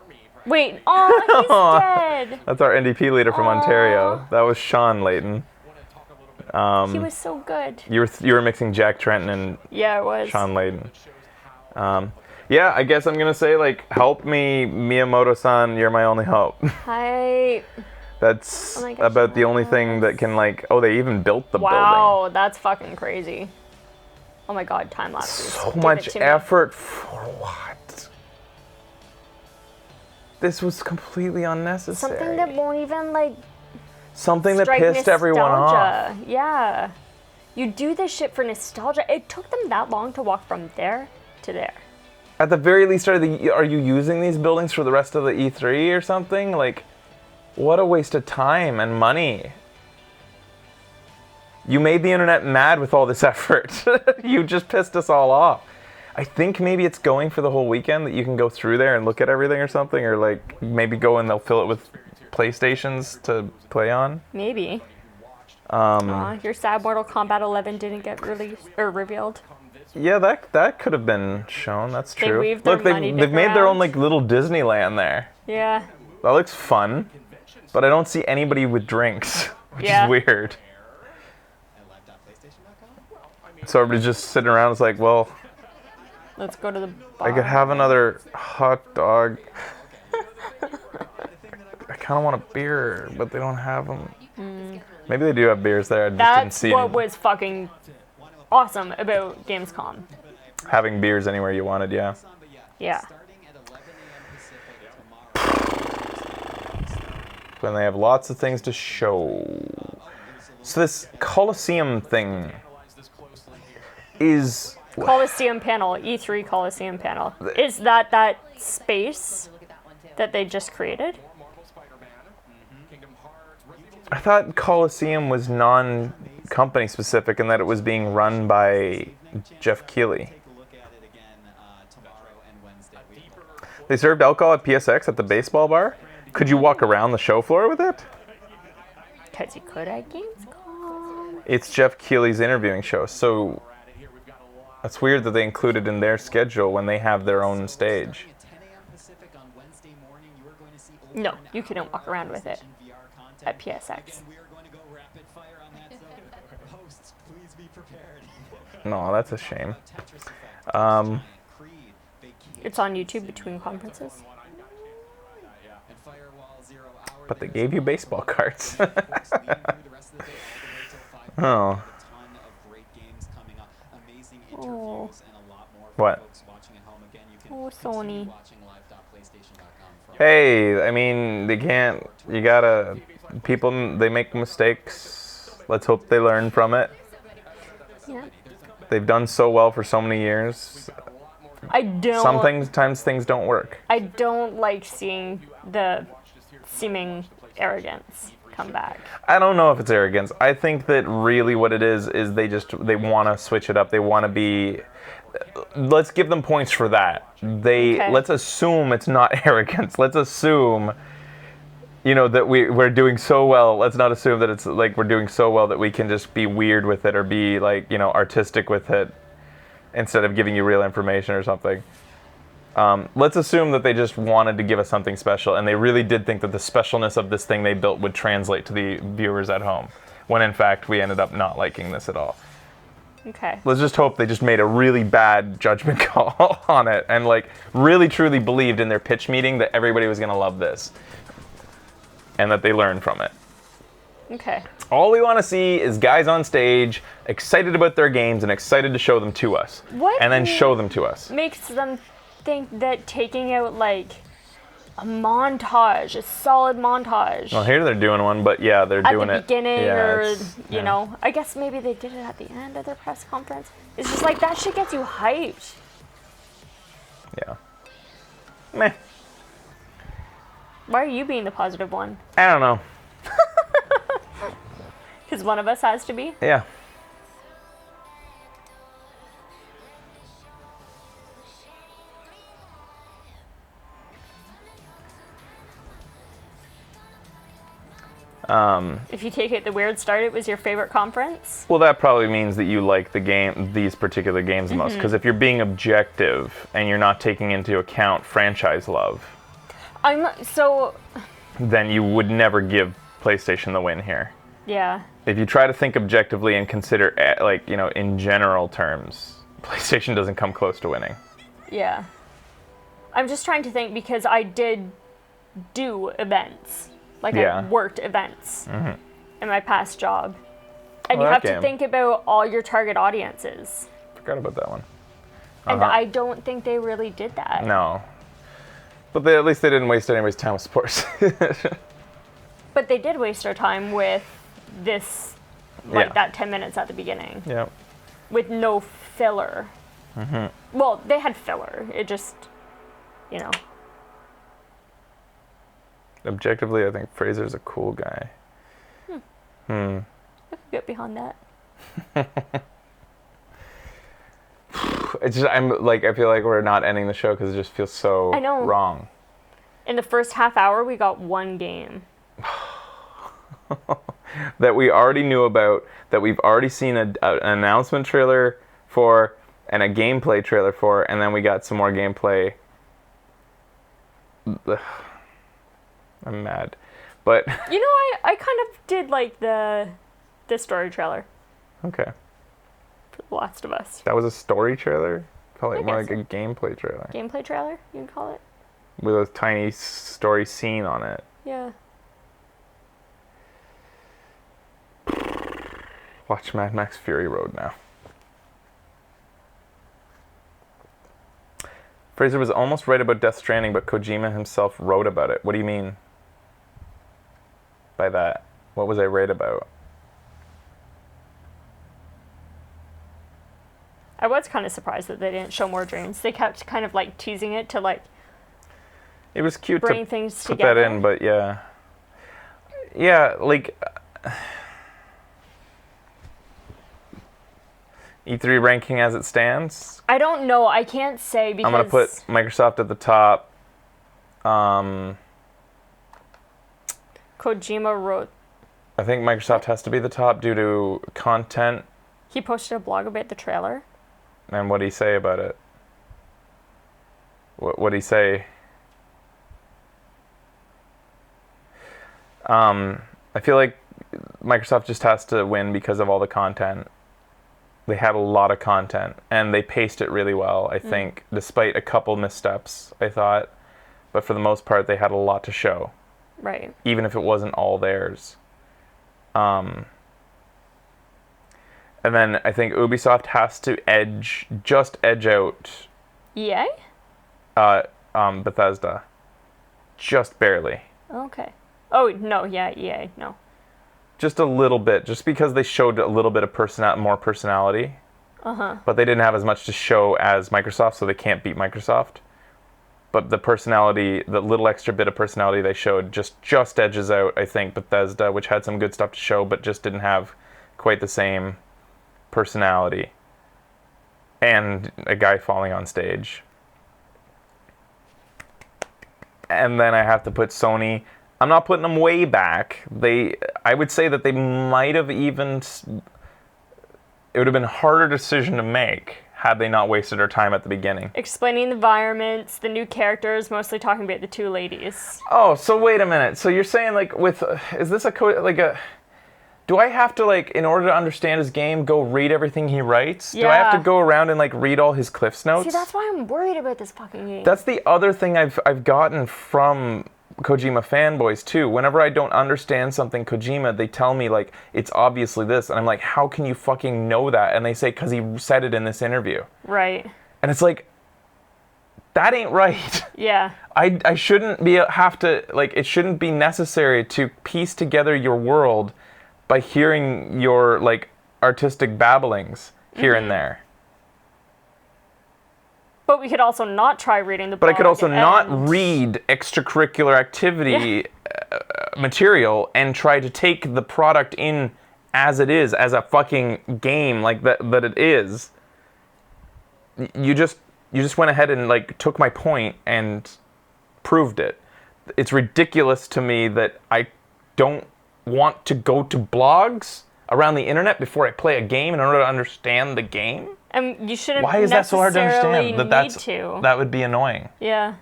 Wait, oh, he's dead. That's our NDP leader from Ontario. That was Sean Layton. He was so good. You were mixing Jack Trenton and Yeah, it was. Sean Layton. Yeah, I guess I'm gonna say like, help me, Miyamoto-san. You're my only hope. Hi. That's Oh my gosh, about the only thing that can like. Oh, they even built the building. Wow, that's fucking crazy. Oh my god, time lapses. So Give it much to me. effort for what? This was completely unnecessary. Something that won't even like Something that strike pissed everyone off. nostalgia. Yeah. You do this shit for nostalgia. It took them that long to walk from there to there. At the very least, are you using these buildings for the rest of the E3 or something? Like, what a waste of time and money. You made the internet mad with all this effort. You just pissed us all off. I think maybe it's going for the whole weekend that you can go through there and look at everything or something, or like maybe go and they'll fill it with PlayStations to play on. Maybe. Your sad Mortal Kombat 11 didn't get released or revealed. Yeah, that could have been shown. That's They true. weaved their Look, money they've made their own around. like little Disneyland there. Yeah. That looks fun, but I don't see anybody with drinks, which Yeah. is weird. So everybody's just sitting around. It's like, well, Let's go to the bar. I could have another hot dog. I kind of want a beer, but they don't have them. Maybe they do have beers there. I just didn't That's see what any. was fucking awesome about Gamescom. Having beers anywhere you wanted, yeah. Yeah. When they have lots of things to show. So this Coliseum thing is... Coliseum panel, E3 Coliseum panel. Is that space that they just created? I thought Coliseum was non-company specific and that it was being run by Jeff Keighley. They served alcohol at PSX at the baseball bar? Could you walk around the show floor with it? Because you could at Gamescom. It's Jeff Keighley's interviewing show, so that's weird that they include it in their schedule when they have their own stage. No, you couldn't walk around with it at PSX. No, that's a shame. It's on YouTube between conferences. But they gave you baseball cards. Oh. Oh. What? Oh, Sony. Hey, I mean, they can't. You gotta. People, they make mistakes. Let's hope they learn from it. Yeah. They've done so well for so many years. I don't. Sometimes things don't work. I don't like seeing the seeming arrogance come back. I don't know if it's arrogance. I think that really what it is they want to switch it up. They want to be. Let's give them points for that. Let's assume it's not arrogance. Let's assume, that we're doing so well. Let's not assume that it's like we're doing so well that we can just be weird with it or be like, artistic with it instead of giving you real information or something. Let's assume that they just wanted to give us something special and they really did think that the specialness of this thing they built would translate to the viewers at home, when in fact we ended up not liking this at all. Okay. Let's just hope they just made a really bad judgment call on it and like really truly believed in their pitch meeting that everybody was going to love this and that they learned from it. Okay. All we want to see is guys on stage excited about their games and excited to show them to us. What and then show them to us. Makes them think that taking out like a montage, a solid montage. Well, here they're doing one, but yeah, they're doing it at the beginning, or yeah. you know, I guess maybe they did it at the end of their press conference. It's just like that shit gets you hyped. Yeah. Meh. Why are you being the positive one? I don't know. Because one of us has to be? Yeah. If you take it the weird start, it was your favorite conference? Well, that probably means that you like these particular games the most. Mhm. Because if you're being objective and you're not taking into account franchise love, then you would never give PlayStation the win here. Yeah. If you try to think objectively and consider, in general terms, PlayStation doesn't come close to winning. Yeah. I'm just trying to think because I did do events. Like I worked events in my past job. And you have to think about all your target audiences. Forgot about that one. And I don't think they really did that. No. But at least they didn't waste anybody's time with sports. But they did waste our time with this, that 10 minutes at the beginning. Yeah. With no filler. Well, they had filler. It just, Objectively, I think Fraser's a cool guy. I could get behind that. It's just, I feel like we're not ending the show because it just feels so wrong. In the first half hour, we got one game. That we already knew about, that we've already seen an announcement trailer for, and a gameplay trailer for, and then we got some more gameplay. Ugh. I'm mad. But I kind of did like the story trailer. Okay. For The Last of Us. That was a story trailer? Call it more like a gameplay trailer. Gameplay trailer, you can call it. With a tiny story scene on it. Yeah. Watch Mad Max Fury Road now. Fraser was almost right about Death Stranding, but Kojima himself wrote about it. What do you mean by that? What was I right about? I was kind of surprised that they didn't show more dreams. They kept kind of like teasing it to like. It was cute bring to things put together. that in, but yeah. Yeah, like. E3 ranking as it stands. I don't know. I can't say because. I'm going to put Microsoft at the top. Kojima wrote. I think Microsoft has to be the top due to content. He posted a blog about the trailer. And what did he say about it? What did he say? I feel like Microsoft just has to win because of all the content. They had a lot of content, and they paced it really well, I think, despite a couple missteps, I thought. But for the most part, they had a lot to show. Right. Even if it wasn't all theirs. And then I think Ubisoft has to edge out EA? Bethesda. Just barely. Okay. Oh, no, yeah, EA, no. Just a little bit, just because they showed a little bit of more personality. Uh-huh. But they didn't have as much to show as Microsoft, so they can't beat Microsoft. But the personality, the little extra bit of personality they showed just edges out, I think, Bethesda, which had some good stuff to show, but just didn't have quite the same personality. And a guy falling on stage. And then I have to put Sony. I'm not putting them way back. I would say that they might have even. It would have been a harder decision to make had they not wasted their time at the beginning. Explaining the environments, the new characters, mostly talking about the two ladies. Oh, so wait a minute. So you're saying is this do I have to in order to understand his game, go read everything he writes? Yeah. Do I have to go around and read all his Cliffs Notes? See, that's why I'm worried about this fucking game. That's the other thing I've gotten from Kojima fanboys too. Whenever I don't understand something Kojima, they tell me it's obviously this, and I'm like, how can you fucking know that? And they say because he said it in this interview. Right. And it's that ain't right. Yeah. I shouldn't it shouldn't be necessary to piece together your world by hearing your artistic babblings here and there. But we could also not try reading the blog. But I could also not read extracurricular activity material and try to take the product in as it is, as a fucking game that it is. You just went ahead and took my point and proved it. It's ridiculous to me that I don't want to go to blogs around the internet before I play a game in order to understand the game. And you shouldn't. Why is that so hard to understand? That would be annoying. Yeah.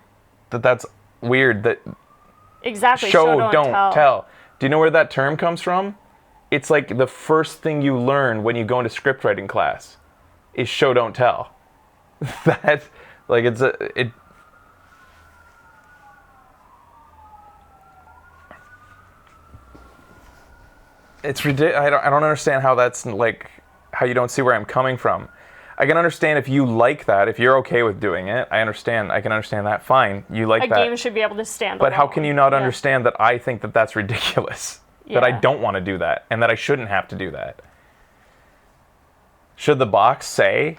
That's weird. That exactly. Show don't tell. Do you know where that term comes from? It's the first thing you learn when you go into script writing class is show don't tell. That it's ridiculous. I don't understand how that's how you don't see where I'm coming from. I can understand if you like that, if you're okay with doing it. I understand. I can understand that. Fine, you like that. A game should be able to stand But alone. how can you not understand that I think that that's ridiculous? Yeah. That I don't want to do that, and that I shouldn't have to do that. Should the box say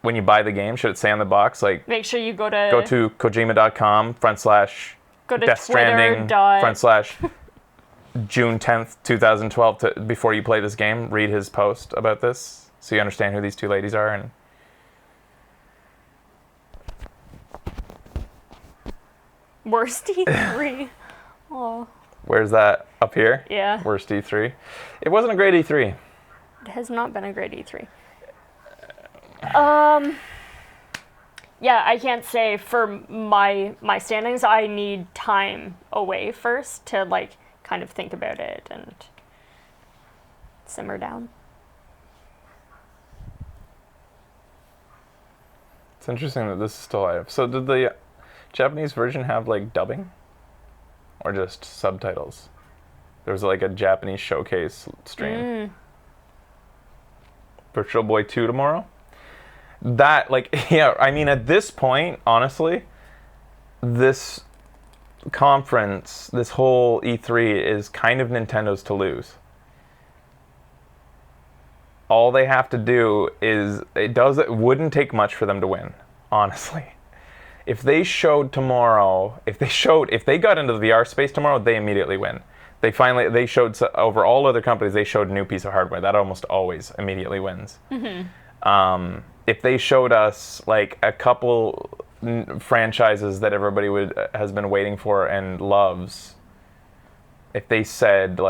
when you buy the game? Should it say on the box make sure you go to kojima.com / go to Death Stranding / June 10th, 2012 before you play this game, read his post about this so you understand who these two ladies are. And worst E3. Oh. Where's that? Up here? Yeah. Worst E3. It wasn't a great E3. It has not been a great E3. Yeah, I can't say for my standings. I need time away first to kind of think about it and simmer down. It's interesting that this is still live. So did the Japanese version have dubbing? Or just subtitles? There was a Japanese showcase stream. Virtual Boy 2 tomorrow? That, yeah, I mean, at this point, honestly, this conference, this whole E3 is kind of Nintendo's to lose. All they have to do is, it wouldn't take much for them to win, honestly. If they showed tomorrow, if they got into the VR space tomorrow, they immediately win. They showed, over all other companies, they showed a new piece of hardware. That almost always immediately wins. Mm-hmm. If they showed us a couple franchises that everybody has been waiting for and loves, if they said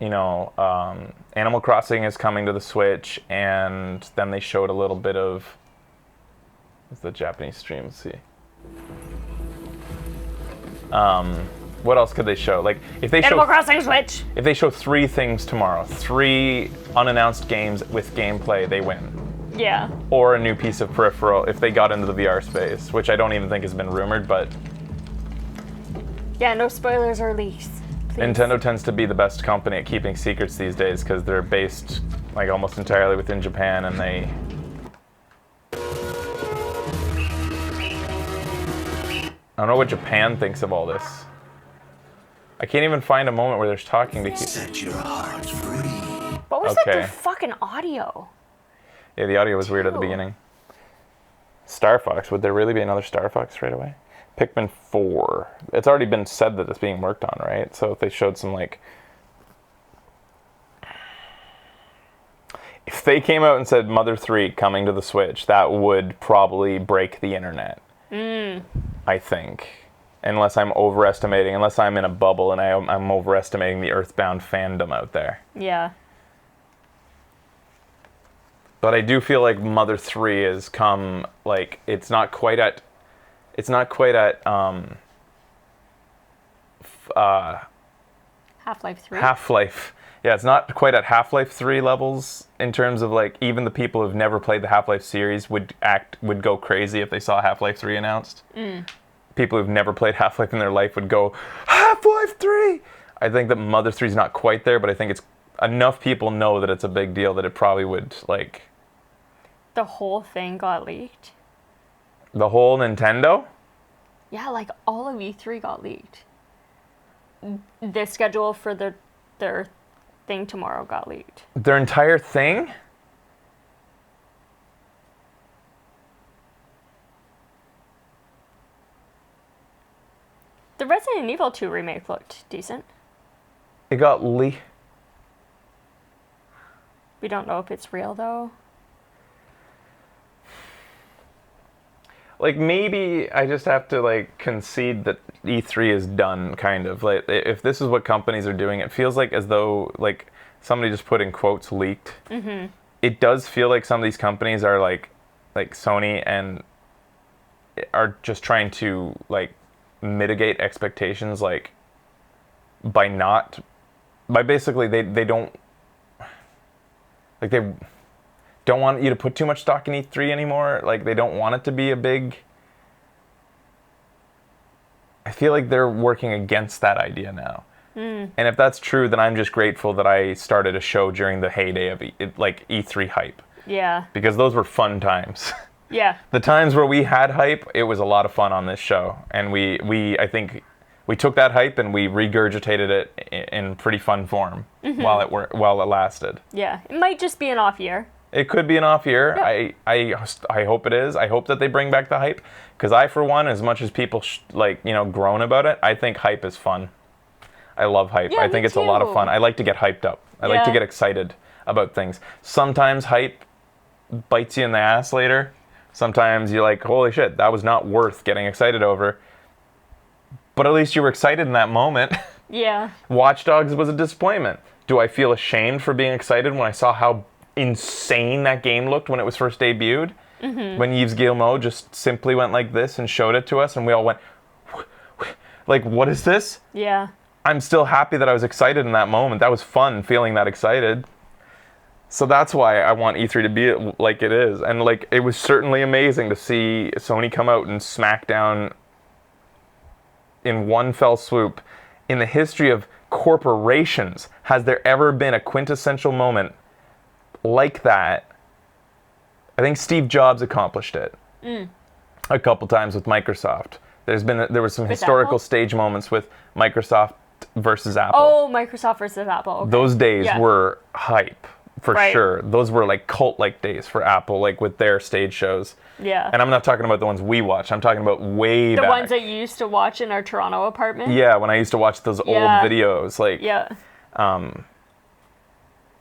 Animal Crossing is coming to the Switch, and then they showed a little bit of the Japanese stream. Let's see. What else could they show? Like, if they Animal show Crossing Switch. if they show 3 things tomorrow, 3 unannounced games with gameplay, they win. Yeah. Or a new piece of peripheral if they got into the VR space, which I don't even think has been rumored, but Yeah, no spoilers or leaks. Please. Nintendo tends to be the best company at keeping secrets these days because they're based like almost entirely within Japan, and they I don't know what Japan thinks of all this. I can't even find a moment where there's talking to Set your heart free. What was Okay. that fucking audio? Yeah, the audio was weird at the beginning. Star Fox, would there really be another Star Fox right away? Pikmin 4. It's already been said that it's being worked on, right? So if they showed some like... If they came out and said Mother 3 coming to the Switch, that would probably break the internet. I think. Unless I'm in a bubble and I'm overestimating the Earthbound fandom out there. Yeah. But I do feel like Mother 3 has come, like, it's not quite at Half-Life 3. Half-Life. Yeah, it's not quite at Half-Life 3 levels in terms of, like, even the people who've never played the Half-Life series would go crazy if they saw Half-Life 3 announced. People who've never played Half-Life in their life would go, Half-Life 3! I think that Mother 3 is not quite there, but I think it's enough people know that it's a big deal that it probably would, like... The whole thing got leaked. The whole Nintendo? Yeah, like all of E3 got leaked. The schedule for their thing tomorrow got leaked. Their entire thing? The Resident Evil 2 remake looked decent. It got leaked. We don't know if it's real though. Like, maybe I just have to, like, concede that E3 is done, kind of. Like, if this is what companies are doing, it feels like as though, like, somebody just put in quotes leaked. Mm-hmm. It does feel like some of these companies are, like Sony and are just trying to, like, mitigate expectations, like, by basically, they don't, like, they don't want you to put too much stock in E3 anymore. Like, they don't want it to be a big... I feel like they're working against that idea now. And if that's true, then I'm just grateful that I started a show during the heyday of E3 hype. Yeah. Because those were fun times. Yeah. The times where we had hype, it was a lot of fun on this show. And I think we took that hype and we regurgitated it in pretty fun form while it lasted. Yeah. It might just be an off year. It could be an off year. Yep. I hope it is. I hope that they bring back the hype. Because I, for one, as much as people groan about it, I think hype is fun. I love hype. Yeah, I think me it's a lot of too. fun. I like to get hyped up. I like to get excited about things. Sometimes hype bites you in the ass later. Sometimes you're like, holy shit, that was not worth getting excited over. But at least you were excited in that moment. Yeah. Watch Dogs was a disappointment. Do I feel ashamed for being excited when I saw how insane that game looked when it was first debuted? Mm-hmm. When Yves Guillemot just simply went like this and showed it to us and we all went, like, what is this? Yeah. I'm still happy that I was excited in that moment. That was fun, feeling that excited. So that's why I want E3 to be like it is. And, like, it was certainly amazing to see Sony come out and smack down in one fell swoop. In the history of corporations, has there ever been a quintessential moment like that? I think Steve Jobs accomplished it a couple times with Microsoft. There was some With historical Apple? stage moments with Microsoft versus Apple. Oh, Microsoft versus Apple. Okay. Those days Yeah. were hype, for Right. sure. Those were like cult-like days for Apple, like with their stage shows. Yeah. And I'm not talking about the ones we watch. I'm talking about way The back. ones that you used to watch in our Toronto apartment. Yeah, when I used to watch those old Yeah. videos, like. Yeah.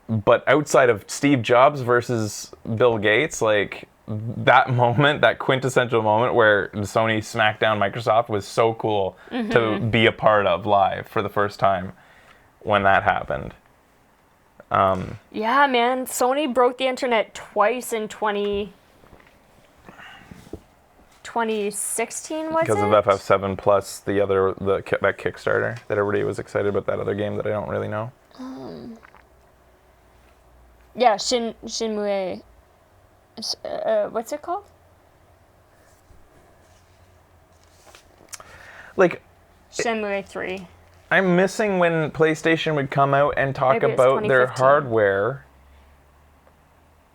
But outside of Steve Jobs versus Bill Gates, like that moment, that quintessential moment where Sony smacked down Microsoft was so cool to Mhm. be a part of live for the first time when that happened. Yeah, man. Sony broke the internet twice in 2012 2016, was because it? of FF7 plus that Kickstarter that everybody was excited about, that other game that I don't really know. Yeah, Shenmue. What's it called? Like, Shenmue 3. I'm missing when PlayStation would come out and talk Maybe it's about their 2015. hardware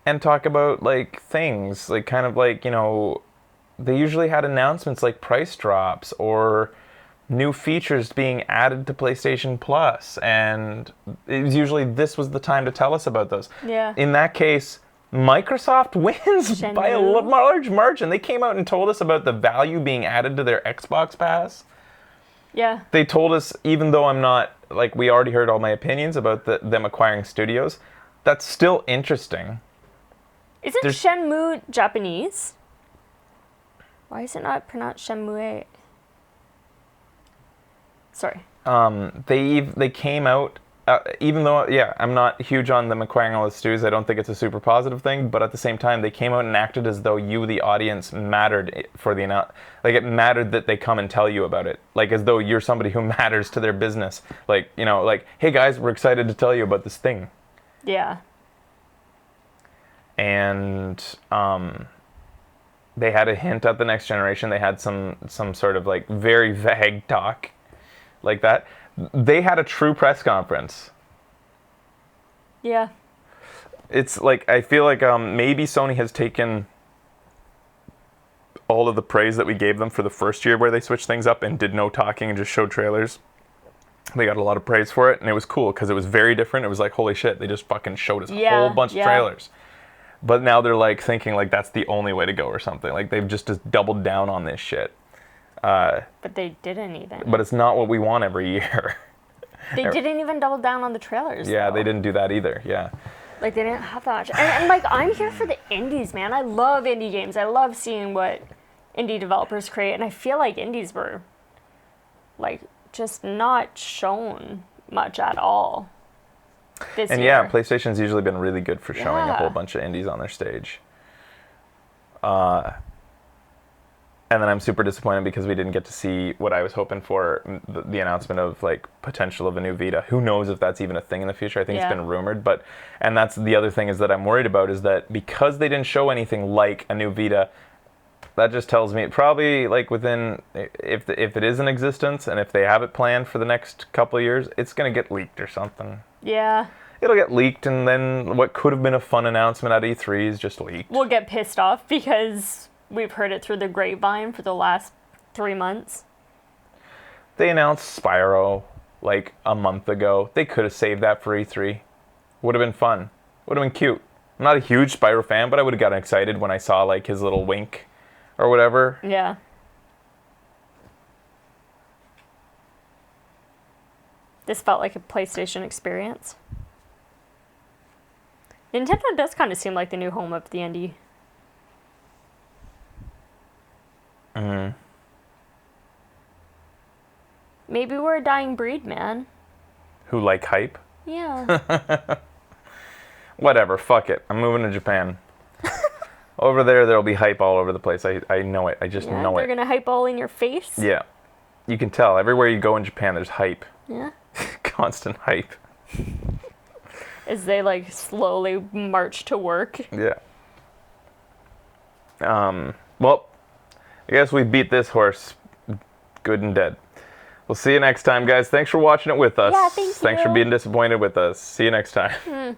and talk about like things, like kind of like, you know, they usually had announcements like price drops or new features being added to PlayStation Plus, and it was usually this was the time to tell us about those. Yeah. In that case, Microsoft wins by a Shenmue. large margin. They came out and told us about the value being added to their Xbox Pass. Yeah. They told us, even though I'm not, like, we already heard all my opinions about them acquiring studios, that's still interesting. Isn't Shenmue Japanese? Why is it not pronounced Shenmue? Sorry. They came out, even though, yeah, I'm not huge on them acquiring all the studios. I don't think it's a super positive thing, but at the same time, they came out and acted as though you, the audience, mattered for the like it mattered that they come and tell you about it, like as though you're somebody who matters to their business. Like, you know, like, hey guys, we're excited to tell you about this thing. Yeah. And they had a hint at the next generation. They had some sort of like very vague talk like that. They had a true press conference. Yeah. It's like, I feel like maybe Sony has taken all of the praise that we gave them for the first year where they switched things up and did no talking and just showed trailers. They got a lot of praise for it, and it was cool because it was very different. It was like, holy shit, they just fucking showed us a whole bunch of trailers. But now they're like thinking like that's the only way to go or something. Like they've just doubled down on this shit. But they didn't even. But it's not what we want every year. They didn't even double down on the trailers. Yeah, though. they didn't do that either. Yeah. Like, they didn't have that much. And like, I'm here for the indies, man. I love indie games. I love seeing what indie developers create. And I feel like indies were, like, just not shown much at all this and year. yeah, PlayStation's usually been really good for showing a Yeah. whole bunch of indies on their stage. And then I'm super disappointed because we didn't get to see what I was hoping for, the announcement of like potential of a new Vita. Who knows if that's even a thing in the future? I think it's been rumored, and that's the other thing is that I'm worried about is that because they didn't show anything like a new Vita, that just tells me probably like within, if it is in existence and if they have it planned for the next couple of years, it's going to get leaked or something. Yeah. It'll get leaked, and then what could have been a fun announcement at E3 is just leaked. We'll get pissed off because we've heard it through the grapevine for the last 3 months. They announced Spyro like a month ago. They could have saved that for E3. Would have been fun. Would have been cute. I'm not a huge Spyro fan, but I would have gotten excited when I saw like his little wink or whatever. Yeah. This felt like a PlayStation experience. Nintendo does kind of seem like the new home of the indie. Mm-hmm. Maybe we're a dying breed, man. Who like hype? Yeah. Whatever, fuck it. I'm moving to Japan. Over there'll be hype all over the place. I know it. I just know They're it. gonna hype all in your face. Yeah. You can tell. Everywhere you go in Japan, there's hype. Yeah. Constant hype. As they like slowly march to work. Yeah. Well, I guess we beat this horse good and dead. We'll see you next time, guys. Thanks for watching it with us. Yeah, thank Thanks for you. being disappointed with us. See you next time.